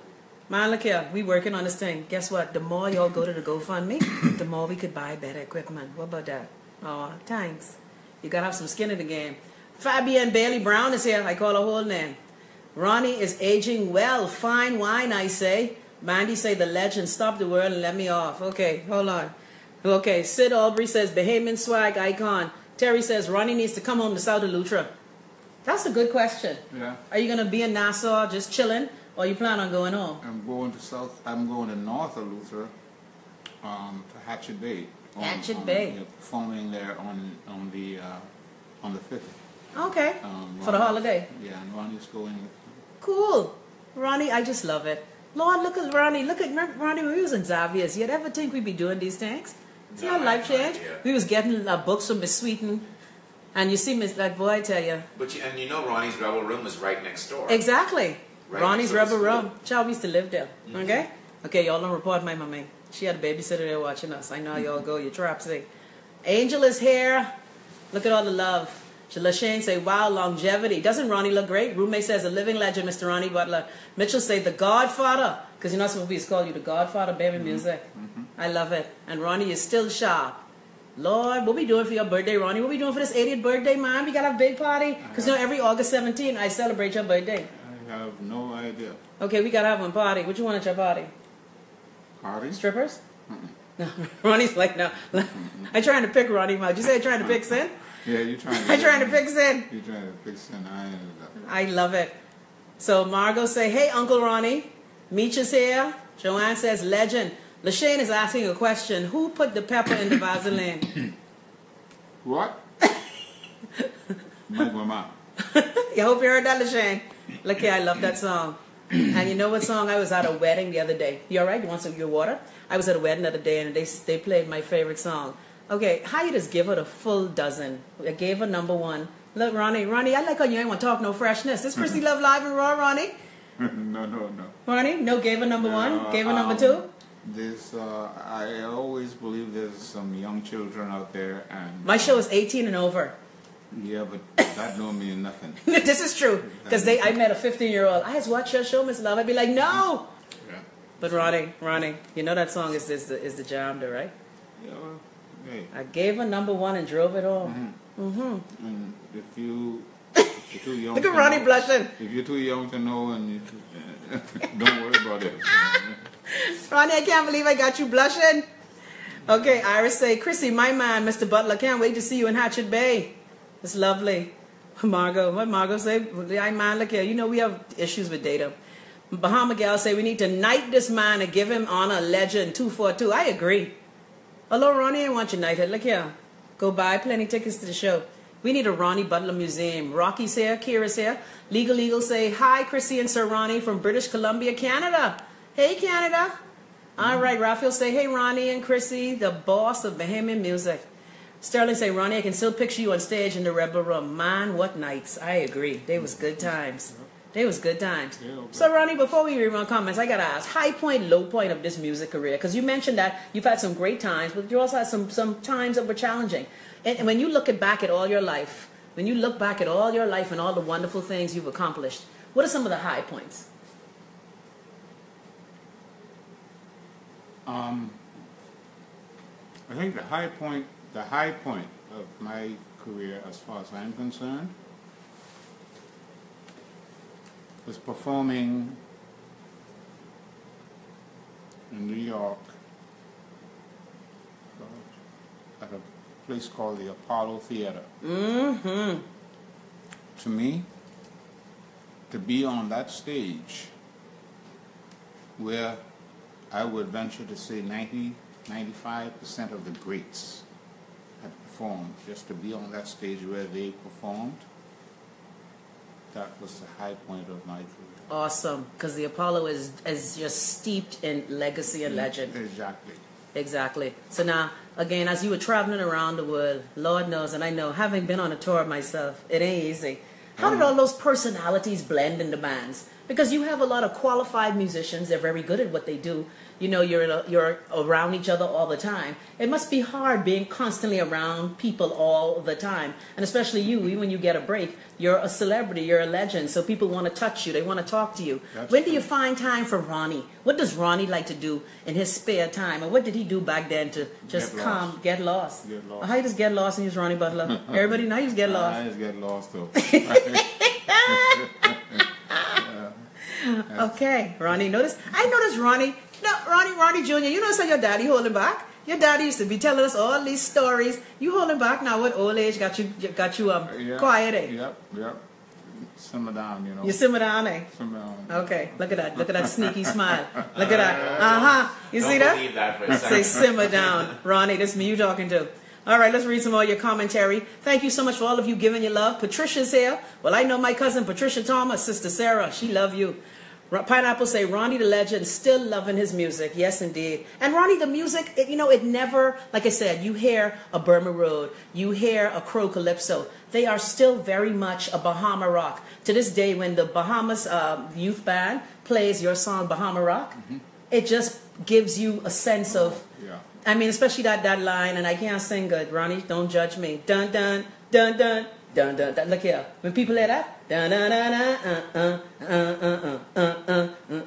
Man, look here, we working on this thing. Guess what? The more y'all go to the GoFundMe, the more we could buy better equipment. What about that? Oh, thanks. You gotta have some skin in the game. Fabienne Bailey Brown is here. I call her whole name. Ronnie is aging well. Fine wine, I say. Mandy say, the legend, stop the world and let me off. Okay, hold on. Okay, Sid Aubrey says, Bahamian swag icon. Terry says, Ronnie needs to come home to South Eleuthera. That's a good question.
Yeah.
Are you gonna be in Nassau just chilling? Or you plan on going home?
I'm going to North Eleuthera, to Hatchet Bay.
Hatchet Bay.
Performing there on the 5th.
Okay. For the holiday.
Yeah, and Ronnie's going.
Cool. Ronnie, I just love it. Lord, look at Ronnie. Remember Ronnie when we was in Xavier's. You'd ever think we'd be doing these things? See how life changed? We was getting books from Miss Sweeten. And you see, Miss, like, boy, I tell you.
And you know Ronnie's Rebel Room was right next door.
Exactly.
Right,
Ronnie's Rebel Room. Child, we used to live there. Okay? Okay, y'all don't report my mommy. She had a babysitter there watching us. I know y'all go, you trapsy. Angel is here. Look at all the love. LaShane say, wow, longevity. Doesn't Ronnie look great? Roommate says, a living legend, Mr. Ronnie Butler. Mitchell say, the Godfather. Because you're not supposed to be called you the Godfather, baby music. I love it. And Ronnie is still sharp. Lord, what we doing for your birthday, Ronnie? What we doing for this 80th birthday, man? We got to have a big party. Because you know, every August 17th, I celebrate your birthday.
I have no idea.
Okay, we gotta have one party. What you want at your party?
Party?
Strippers? No, Ronnie's like, no. I'm trying to pick Ronnie out. You say you're trying to pick Sin?
Yeah, you're trying to.
I'm trying to pick Sin.
You're trying to pick Sin.
I love it. So Margot say, hey, Uncle Ronnie. Meech is here. Joanne says, legend. LaShane is asking a question. Who put the pepper in the Vaseline?
What? My mama.
I hope you heard that, LaShane. Look here, I love that song. And you know what song? I was at a wedding the other day. You all right? You want some of your water? I was at a wedding the other day, and they played my favorite song. Okay, how you just give it a full dozen? I gave her number one. Look, Ronnie, I like how you ain't want to talk no freshness. This Chrissy Love Live and Raw, Ronnie?
No.
Ronnie? No, gave her number one? Gave her number two?
I always believe there's some young children out there, and
my show is 18 and over.
Yeah, but that don't mean nothing.
This is true, because I met a 15-year-old. I just watch your show, Miss Love. I'd be like, no.
Yeah.
But Ronnie, you know that song is the jam, though, right?
Yeah. Well, hey.
I gave her number one and drove it home.
And if you're too young,
look at Ronnie blushing.
If you're too young to know, and don't worry about it.
Ronnie, I can't believe I got you blushing. Okay, Iris say, Chrissy, my man, Mr. Butler, can't wait to see you in Hatchet Bay. It's lovely. Margot, what Margot say? I man, look here. You know we have issues with data. Bahama Gal say we need to knight this man and give him honor, legend, 242. I agree. Hello, Ronnie, I want you knighted. Look here. Go buy plenty tickets to the show. We need a Ronnie Butler Museum. Rocky's here, Kira's here. Legal say, hi, Chrissy and Sir Ronnie from British Columbia, Canada. Hey, Canada. All right, Raphael say, hey, Ronnie and Chrissy, the boss of Bahamian music. Sterling say, Ronnie, I can still picture you on stage in the Rebel Room. Man, what nights. I agree. They was good times. They was good times. Yeah, okay. So, Ronnie, before we read my comments, I got to ask, high point, low point of this music career? Because you mentioned that you've had some great times, but you also had some times that were challenging. And when you look back at all your life, and all the wonderful things you've accomplished, what are some of the high points?
I think the high point of my career, as far as I'm concerned, was performing in New York at a place called the Apollo Theater.
Mm-hmm.
To me, to be on that stage where I would venture to say 95% of the greats had performed, just to be on that stage where they performed, that was the high point of my career.
Awesome, because the Apollo is just steeped in legacy and legend. Exactly. So now, again, as you were traveling around the world, Lord knows, and I know, having been on a tour myself, it ain't easy. How did all those personalities blend in the bands? Because you have a lot of qualified musicians. They're very good at what they do. You know, you're around each other all the time. It must be hard being constantly around people all the time. And especially you, even when you get a break, you're a celebrity, you're a legend. So people want to touch you. They want to talk to you. When do you find time for Ronnie? What does Ronnie like to do in his spare time? And what did he do back then to just get lost? How you just get lost and use Ronnie Butler? Everybody know you just get lost.
I just get lost, though.
Okay, Ronnie, I noticed Ronnie Jr., you notice how your daddy holding back? Your daddy used to be telling us all these stories. You holding back now. What old age got you quiet, eh?
Yep. Simmer down, you know.
You simmer down, eh?
Simmer down.
Okay, look at that sneaky smile. Look at that. You see that?
Don't believe that for a second.
Say simmer down. Ronnie, this is me you talking to. All right, let's read some more of your commentary. Thank you so much for all of you giving your love. Patricia's here. Well, I know my cousin Patricia Thomas, Sister Sarah. She love you. Pineapple say, Ronnie the legend, still loving his music. Yes, indeed. And Ronnie, the music, it never, like I said, you hear a Burma Road, you hear a Crow Calypso. They are still very much a Bahama rock. To this day, when the Bahamas youth band plays your song, Bahama Rock, it just gives you a sense of, I mean, especially that line, and I can't sing good. Ronnie, don't judge me. Dun, dun, dun, dun. Dun, dun, dun. Look here. When people hear that, dun, dun, dun, dun,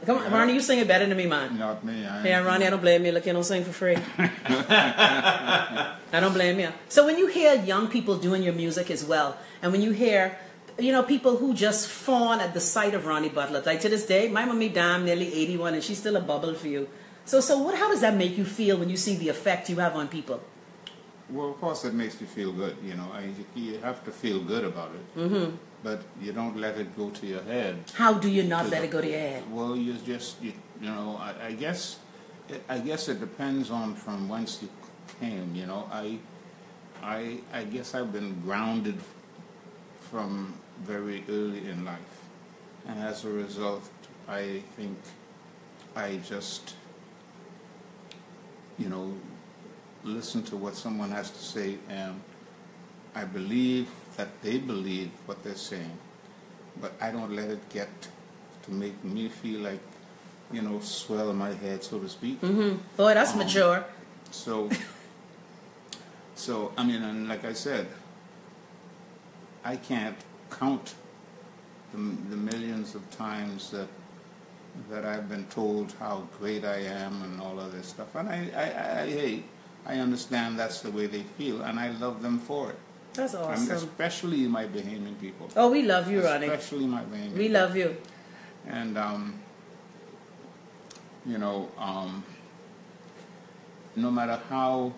come on, Ronnie, you sing it better than me, man.
Not me.
Yeah, Ronnie, I don't blame you. Look, you don't sing for free. I don't blame you. So when you hear young people doing your music as well, and when you hear, people who just fawn at the sight of Ronnie Butler, like to this day, my mommy died nearly 81, and she's still a bubble for you. So how does that make you feel when you see the effect you have on people?
Well, of course, it makes you feel good. You have to feel good about it. But you don't let it go to your head.
How do you not let it go to your head?
Well, I guess it depends on from whence you came. I guess I've been grounded from very early in life. And as a result, I think I just, listen to what someone has to say, and I believe that they believe what they're saying, but I don't let it get to make me feel like, swell my head, so to speak.
Mm-hmm. Boy, that's mature.
So, I mean, and like I said, I can't count the millions of times that I've been told how great I am and all of this stuff. And I understand that's the way they feel, and I love them for it.
That's awesome.
Especially my Bahamian people.
Oh, we love you, Ronnie.
Especially my Bahamian people.
We love you.
And, no matter how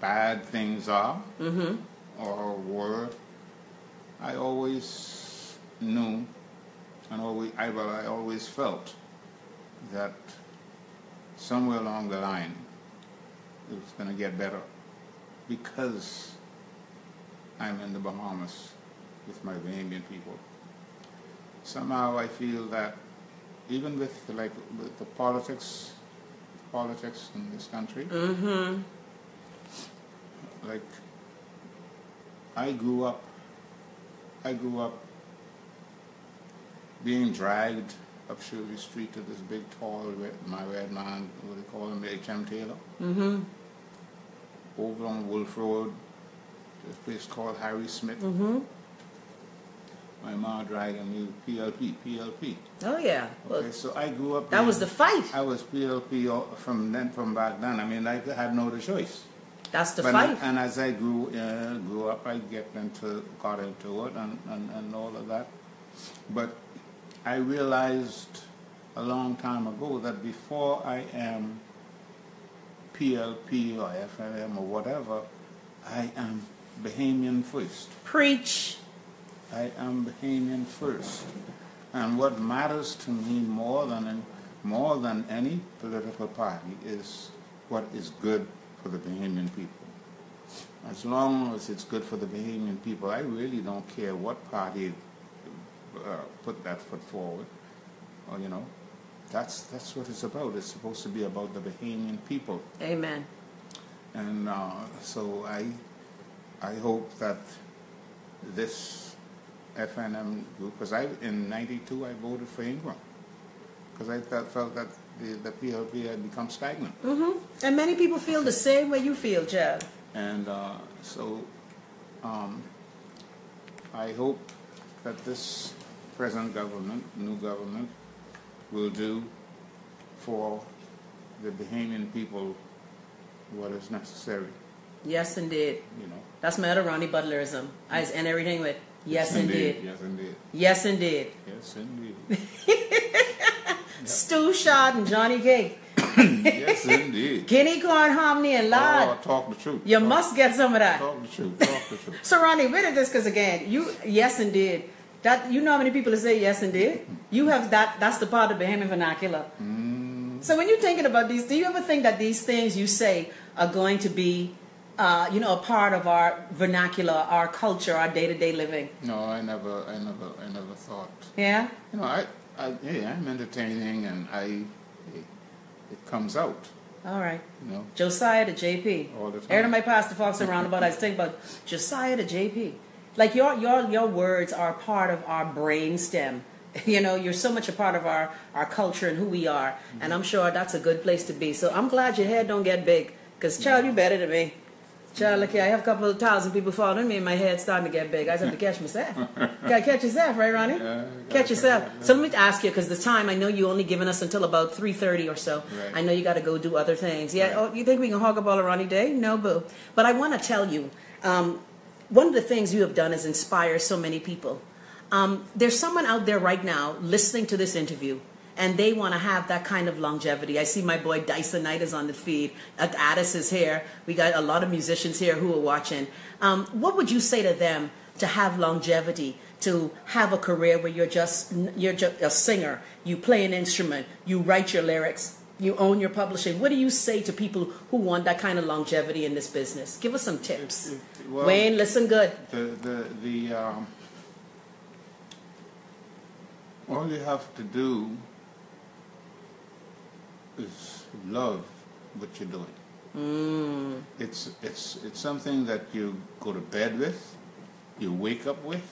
bad things are or were, I always knew and I always felt that somewhere along the line it was going to get better, because I'm in the Bahamas with my Bahamian people. Somehow I feel that even with the politics in this country, like I grew up being dragged up Shirley Street to this big, tall, my red man, what they call him, H.M. Taylor. Over on Wolf Road, this place called Harry Smith. My mom dragging me PLP.
Oh yeah.
Okay, so I grew up.
That was the fight.
I was PLP from back then. I mean, I had no other choice.
That's the fight.
And as I grew up, I got into it and all of that. But I realized a long time ago that before I am PLP or FNM or whatever, I am Bahamian first.
Preach.
I am Bahamian first. And what matters to me more than any political party is what is good for the Bahamian people. As long as it's good for the Bahamian people, I really don't care what party put that foot forward. Or, that's what it's about. It's supposed to be about the Bahamian people.
Amen.
And so I hope that this FNM group, because in '92 I voted for Ingram, because I felt that the PLP had become stagnant.
And many people feel the same way you feel, Chad.
And so I hope that this present government, new government, will do for the Bahamian people what is necessary.
Yes, indeed. That's my other Ronnie Butlerism. I just end everything with yes, indeed.
Yes, indeed.
Yes, indeed.
Yes, indeed.
Stew shot and Johnny Cake.
Yes, indeed.
Guinea corn, hominy, and lard.
Oh, talk the truth.
You must get some of that.
Talk the truth. Talk the truth.
So, Ronnie, where did this? Because again, yes, indeed. That, you know how many people say yes, indeed? You have that. That's the part of Bahamian vernacular. So, when you're thinking about these, do you ever think that these things you say are going to be, a part of our vernacular, our culture, our day-to-day living?
No, I never thought.
Yeah.
I'm entertaining, and it comes out.
All right. Josiah to JP.
All the time.
Every time I pass the Fox around about, I think about Josiah to JP. Like your words are part of our brain stem. You're so much a part of our culture and who we are. And I'm sure that's a good place to be. So I'm glad your head don't get big. Because, child, you better than me. Child, look here, I have a couple of thousand people following me and my head's starting to get big. I just have to catch myself. Gotta catch yourself, right, Ronnie? Catch yourself. So let me ask you, because the time, I know you only given us until about 3:30 or so.
Right.
I know you got to go do other things. Yeah, oh, you think we can hog up all of Ronnie Day? No, boo. But I want to tell you, one of the things you have done is inspire so many people. There's someone out there right now listening to this interview, and they want to have that kind of longevity. I see my boy Dyson Knight is on the feed. Addis is here. We got a lot of musicians here who are watching. What would you say to them to have longevity, to have a career where you're just a singer, you play an instrument, you write your lyrics, you own your publishing? What do you say to people who want that kind of longevity in this business? Give us some tips.
Well,
Wayne, listen good.
All you have to do is love what you're doing. It's something that you go to bed with, you wake up with,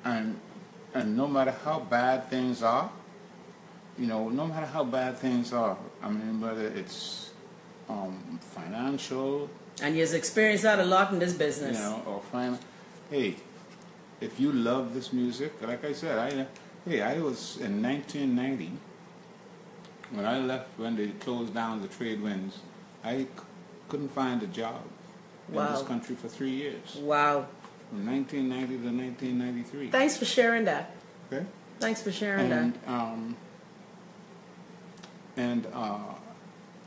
and no matter how bad things are, no matter how bad things are, I mean, whether it's financial,
and you've experienced that a lot in this business,
or hey, if you love this music, like I said, I was in 1990 when I left, when they closed down the trade winds. I couldn't find a job in this country for 3 years. Wow. From 1990 to 1993.
Thanks for sharing that.
Okay.
Thanks for sharing that.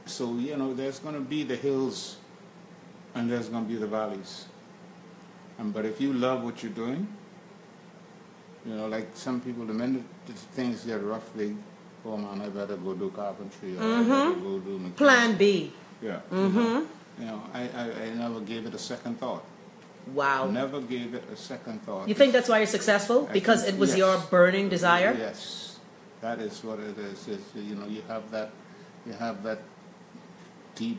So, there's going to be the hills and there's going to be the valleys. But if you love what you're doing, like some people, the minute things get rough, oh man, I better go do carpentry, or I better go do mechanics.
Plan B.
Yeah. I never gave it a second thought.
Wow.
Never gave it a second thought.
You think that's why you're successful? Because it was your burning desire?
Yes. That is what it is. You have that deep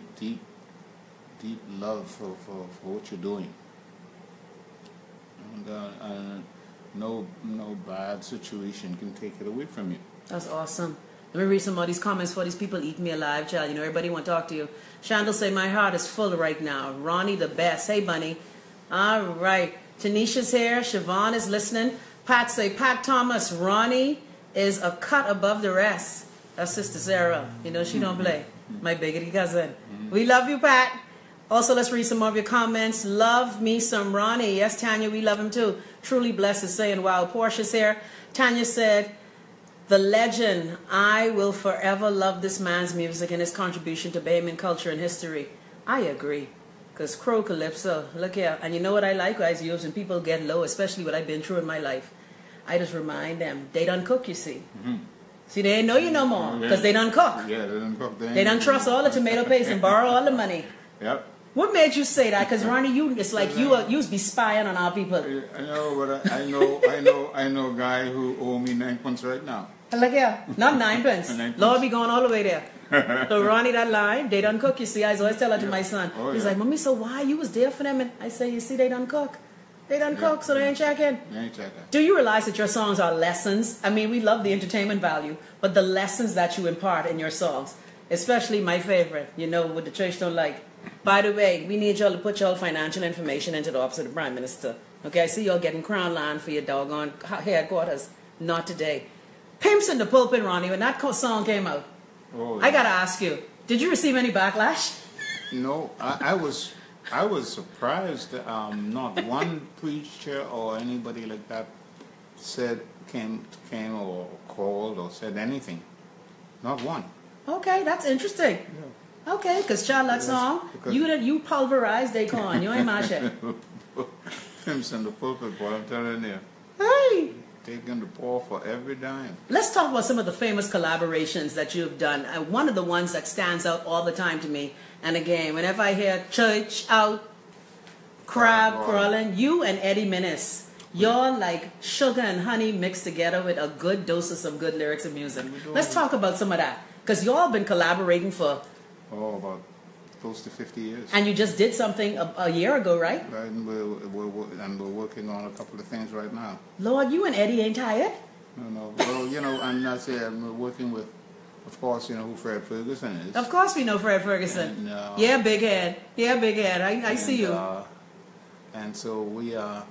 love for what you're doing. And no bad situation can take it away from you.
That's awesome. Let me read some of these comments for these people eating me alive, child. Everybody want to talk to you. Chandel say, my heart is full right now. Ronnie the best. Hey, Bunny. All right. Tanisha's here. Siobhan is listening. Pat say, Pat Thomas, Ronnie is a cut above the rest. That's Sister Sarah. She don't play. My biggity cousin. We love you, Pat. Also, let's read some more of your comments. Love me some Ronnie. Yes, Tanya, we love him too. Truly blessed is saying, wow. Portia's here. Tanya said, the legend, I will forever love this man's music and his contribution to Bahamian culture and history. I agree. Because Crow Calypso, look here. And you know what I like, guys? When people get low, especially what I've been through in my life, I just remind them, they done cook, you see. See, they ain't know you no more because they done cook.
Yeah, they done cook.
They done trust all the tomato paste and borrow all the money.
Yep.
What made you say that? Because Ronnie, it's like you be spying on our people.
I know, but I know a guy who owe me 9 points right now.
Look here, not 9 pence. Lord be going all the way there. So Ronnie, that line, they done cook, you see. I always tell that to my son. He's like, Mommy, so why you was there for them? And I say, you see, they done cook. They done cook, so they ain't checking.
They ain't checking.
Do you realize that your songs are lessons? I mean, we love the entertainment value, but the lessons that you impart in your songs, especially my favorite, what the church don't like. By the way, we need y'all to put y'all financial information into the office of the Prime Minister. Okay, I see y'all getting crown land for your doggone headquarters. Not today. Pimps in the Pulpit, Ronnie, when that song came out, I gotta ask you, did you receive any backlash?
No, I was surprised. Not one preacher or anybody like that came or called or said anything. Not one.
Okay, that's interesting. Yeah. Okay, because child, that song, you pulverized Daquan. You ain't my shit.
Pimps in the Pulpit, boy, I'm telling you.
Hey!
Taking the ball for every dime.
Let's talk about some of the famous collaborations that you've done. One of the ones that stands out all the time to me, and again, whenever I hear church out, crab crawling, you and Eddie Menace, you're like sugar and honey mixed together with a good dose of some good lyrics and music. Let's talk about some of that, because y'all been collaborating for
about close to 50 years.
And you just did something a year ago, right?
Right, and we're working on a couple of things right now.
Lord, you and Eddie ain't tired?
No. Well, I'm not saying we're working with, of course, who Fred Ferguson is.
Of course we know Fred Ferguson.
And,
yeah, big head. Yeah, big head. I see you.
And so we're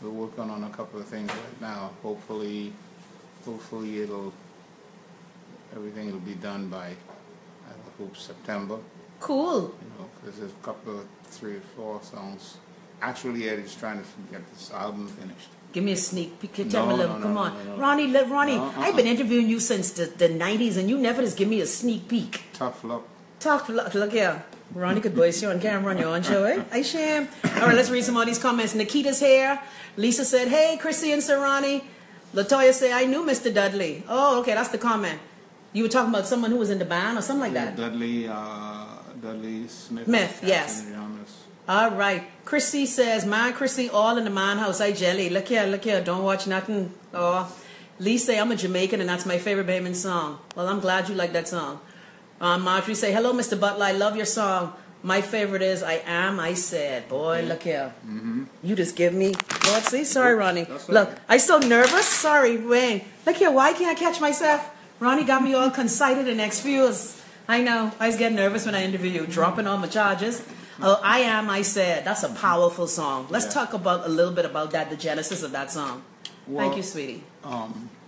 working on a couple of things right now. Hopefully everything will be done by, I hope, September.
Cool.
Because there's a couple of 3 or 4 songs. Actually, Eddie's trying to get this album finished.
Give me a sneak peek. Tell me a little. Come on. Ronnie, I've been interviewing you since the 90s, and you never just give me a sneak peek.
Tough luck.
Tough luck. Look here. Ronnie could voice you on camera on your own show, eh? I sham. All right, let's read some of these comments. Nikita's here. Lisa said, hey, Chrissy and Sir Ronnie. Latoya said, I knew Mr. Dudley. Oh, okay, that's the comment. You were talking about someone who was in the band or something like that?
Dudley Smith.
Yes. All right. Chrissy says, "Man, Chrissy, all in the man house. I jelly. Look here. Don't watch nothing." Oh, Lee say, "I'm a Jamaican and that's my favorite Bayman song." Well, I'm glad you like that song. Marjorie say, "Hello, Mr. Butler. I love your song. My favorite is I Am, I Said." Boy, look here. You just give me... Lord, see? Sorry, Ronnie. Look, I'm so nervous. Sorry, Wayne. Look here. Why can't I catch myself? Ronnie got me all concited and excused. I know. I was getting nervous when I interview you. Dropping all my charges. Oh, I Am, I Said. That's a powerful song. Let's talk about a little bit about that, the genesis of that song. Well, thank you, sweetie.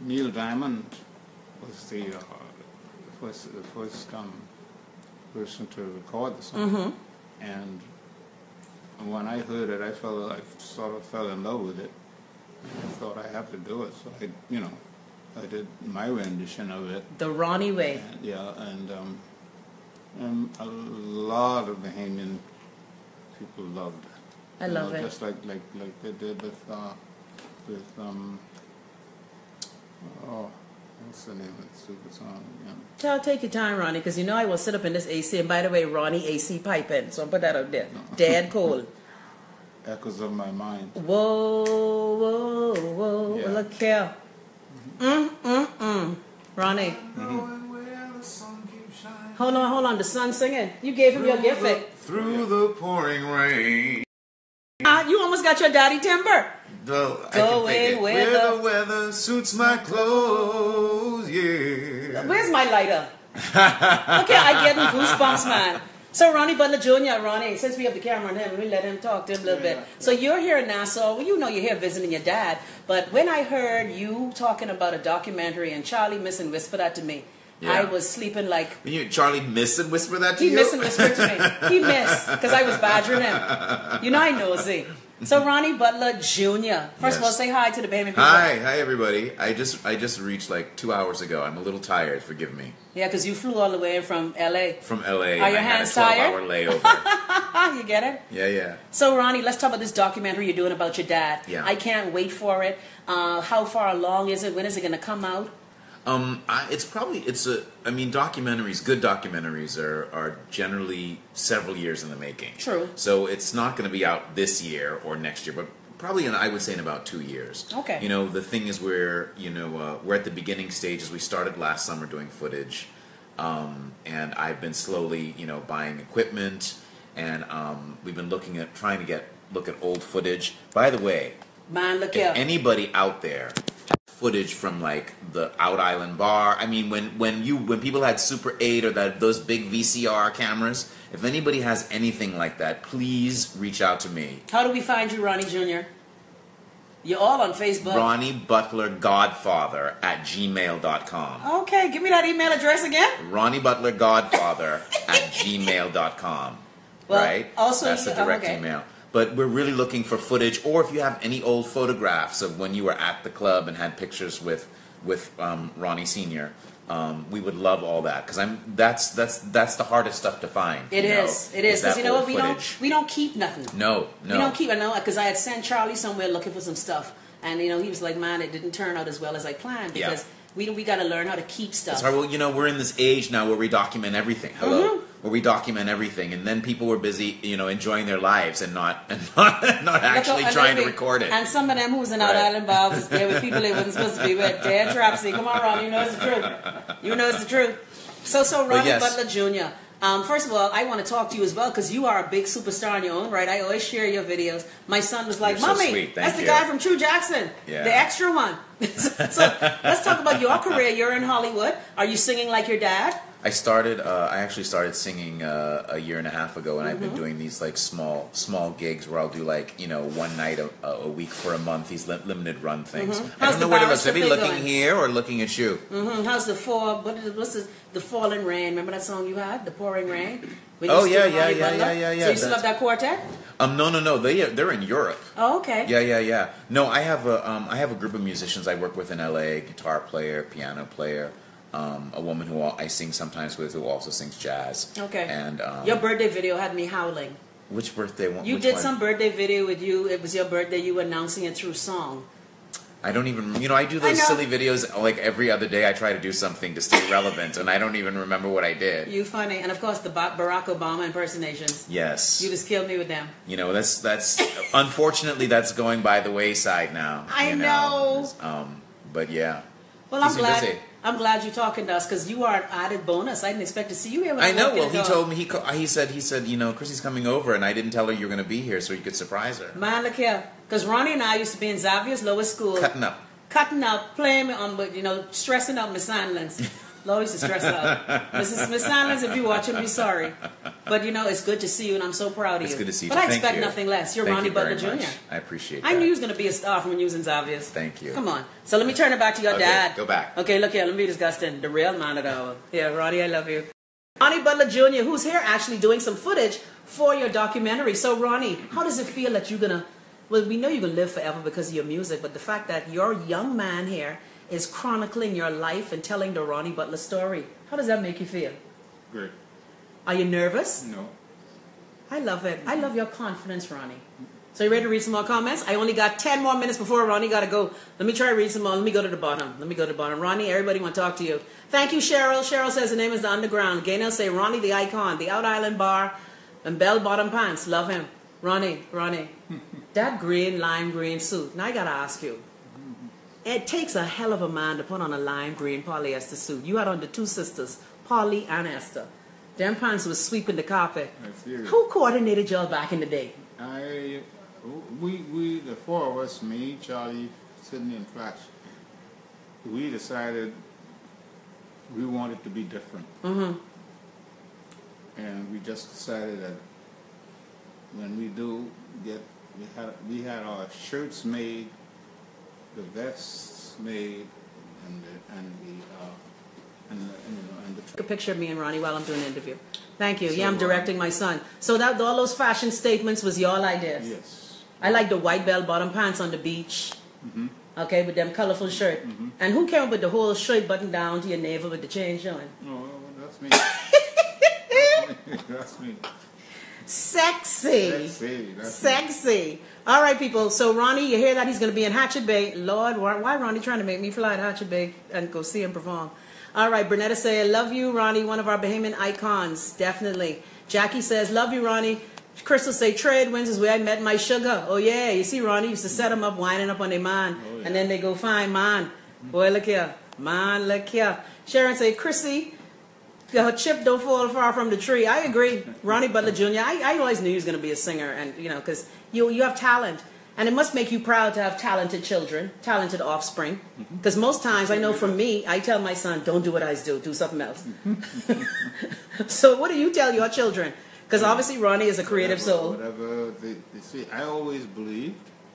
Neil Diamond was the first person to record the song. And when I heard it, I sort of fell in love with it. And I thought I have to do it. So I did my rendition of it.
The Ronnie way.
And, and a lot of Bahamian people loved it.
I love it.
Just like they did with what's the name of the super song?
Child, take your time, Ronnie, because you know I will sit up in this AC. And by the way, Ronnie AC piping, so I'll put that out there. Dead cold.
Echoes of My Mind.
Whoa. Yeah. Look here. Ronnie. Hold on. The sun singing. You gave him your gift.
Through the pouring rain.
You almost got your daddy timber.
Go in where the weather suits my clothes, yeah.
Where's my lighter? Okay, I get goosebumps, man. So Ronnie Butler Jr., Ronnie, since we have the camera on him, we let him talk to him a little bit. So you're here in Nassau. Well, you know you're here visiting your dad. But when I heard you talking about a documentary and Charlie Missing whispered that to me, I was sleeping like...
Charlie Missing whispered that to you?
He missing whispered to me. He missed, because I was badgering him. You know I nosy. So Ronnie Butler Jr. First of all, say hi to the baby people.
Hi everybody. I just reached like 2 hours ago. I'm a little tired. Forgive me.
Yeah, because you flew all the way from L.A.
From L.A.
Are your hands tired?
I had a 12-hour layover.
You get it?
Yeah.
So Ronnie, let's talk about this documentary you're doing about your dad.
Yeah.
I can't wait for it. How far along is it? When is it going to come out?
Documentaries, good documentaries are generally several years in the making.
True.
So it's not going to be out this year or next year, but probably I would say in about 2 years.
Okay.
The thing is we're at the beginning stages. We started last summer doing footage, and I've been slowly, buying equipment, and we've been look at old footage. By the way,
man, look
if anybody out there footage from like the Out Island Bar. I mean, when people had Super 8 or those big VCR cameras, if anybody has anything like that, please reach out to me.
How do we find you, Ronnie Jr.? You're all on Facebook.
Ronnie Butler Godfather at gmail.com.
Okay, give me that email address again.
Ronnie Butler Godfather at gmail.com.
Well,
right?
Also,
that's the direct email. But we're really looking for footage, or if you have any old photographs of when you were at the club and had pictures with Ronnie Sr., we would love all that, because that's the hardest stuff to find.
It is, because you know what, we don't keep nothing.
No.
We don't keep. I know, because I had sent Charlie somewhere looking for some stuff, and he was like, "Man, it didn't turn out as well as I planned," because we got to learn how to keep stuff.
Sorry, well, we're in this age now where we document everything. Hello. Where we document everything, and then people were busy, enjoying their lives and not actually trying to record it.
And some of them who was in Out Island Bar was there with people they wasn't supposed to be with. Dan Trapsey, come on, Ron, you know it's the truth. You know it's the truth. So Ronnie Butler Jr. First of all, I want to talk to you as well, because you are a big superstar on your own right. I always share your videos. My son was like, "Mommy, that's the guy from True Jackson, the extra one." So let's talk about your career. You're in Hollywood. Are you singing like your dad?
I actually started singing a year and a half ago, and I've been doing these like small gigs where I'll do like one night a week for a month. These limited run things. I don't know where to look. Should I be looking here or looking at you?
How's the the Falling Rain? Remember that song you had, The Pouring Rain?
Yeah.
So you still have that quartet?
No. They're in Europe.
Oh, okay.
Yeah. No, I have a group of musicians I work with in LA. Guitar player, piano player. A woman who I sing sometimes with, who also sings jazz.
Okay.
And
your birthday video had me howling.
Which birthday one?
You did some birthday video with you. It was your birthday. You were announcing it through song.
I don't even, I do those silly videos like every other day. I try to do something to stay relevant, and I don't even remember what I did.
You funny. And of course, the Barack Obama impersonations.
Yes.
You just killed me with them.
That's unfortunately, that's going by the wayside now.
I know.
But yeah.
Well, I'm glad you're talking to us, because you are an added bonus. I didn't expect to see you here.
I know. Well, he told me, he said, Chrissy's coming over, and I didn't tell her you were going to be here so you could surprise her.
Man, look here. Because Ronnie and I used to be in Xavier's lowest school. Cutting up, playing on, stressing out Miss Sandlands. Lord used to stress out. Miss Sandlands, if you're watching, be sorry. But, it's good to see you, and I'm so proud of you.
It's good to see you.
But I expect nothing less. You're Ronnie Butler Jr.
I appreciate that.
I knew you was going to be a star from when you was in Xavier's.
Thank you.
Come on. So let me turn it back to your dad.
Go back.
Okay, look here. Let me be disgusting. The real man of the hour. Yeah, Ronnie, I love you. Ronnie Butler Jr., who's here actually doing some footage for your documentary. So, Ronnie, how does it feel that you're going to... Well, we know you're going to live forever because of your music, but the fact that your young man here is chronicling your life and telling the Ronnie Butler story, how does that make you feel?
Great.
Are you nervous?
No.
I love it. I love your confidence, Ronnie. So you ready to read some more comments? I only got 10 more minutes before Ronnie got to go. Let me try to read some more. Let me go to the bottom. Ronnie, everybody want to talk to you. Thank you, Cheryl. Cheryl says the name is The Underground. Gaynell say Ronnie the icon, the Out Island bar, and bell-bottom pants. Love him. Ronnie. That lime green suit. Now I got to ask you. It takes a hell of a man to put on a lime green polyester suit. You had on the two sisters, Polly and Esther. Them pants was sweeping the carpet. Who coordinated y'all back in the day?
We, the four of us, me, Charlie, Sydney, and Flash, we decided we wanted to be different. Mm-hmm. And we just decided that when we do we had our shirts made, the vests made, and
Take a picture of me and Ronnie while I'm doing the interview. Thank you. So, I'm directing my son. So that all those fashion statements was your ideas?
Yes.
I like the white bell-bottom pants on the beach. Mm-hmm. Okay, with them colorful shirt. Mm-hmm. And who came up with the whole shirt button down to your navel with the chain showing?
Oh, that's me. That's me.
Sexy. All right, people. So, Ronnie, you hear that he's going to be in Hatchet Bay. Lord, why Ronnie trying to make me fly to Hatchet Bay and go see him perform? All right, Bernetta say, I love you, Ronnie, one of our Bahamian icons. Definitely. Jackie says, love you, Ronnie. Crystal say, trade winds is where I met my sugar. Oh, yeah. You see, Ronnie used to set them up, winding up on their man. Oh, yeah. And then they go find man. Boy, look here. Man, look here. Sharon say, Chrissy, her chip don't fall far from the tree. I agree. Ronnie Butler Jr., I always knew he was going to be a singer, and because you have talent. And it must make you proud to have talented children, talented offspring. Because most times, I know from me, I tell my son, don't do what I do something else. So what do you tell your children? Because obviously Ronnie is a creative soul.
Whatever they see, I always believed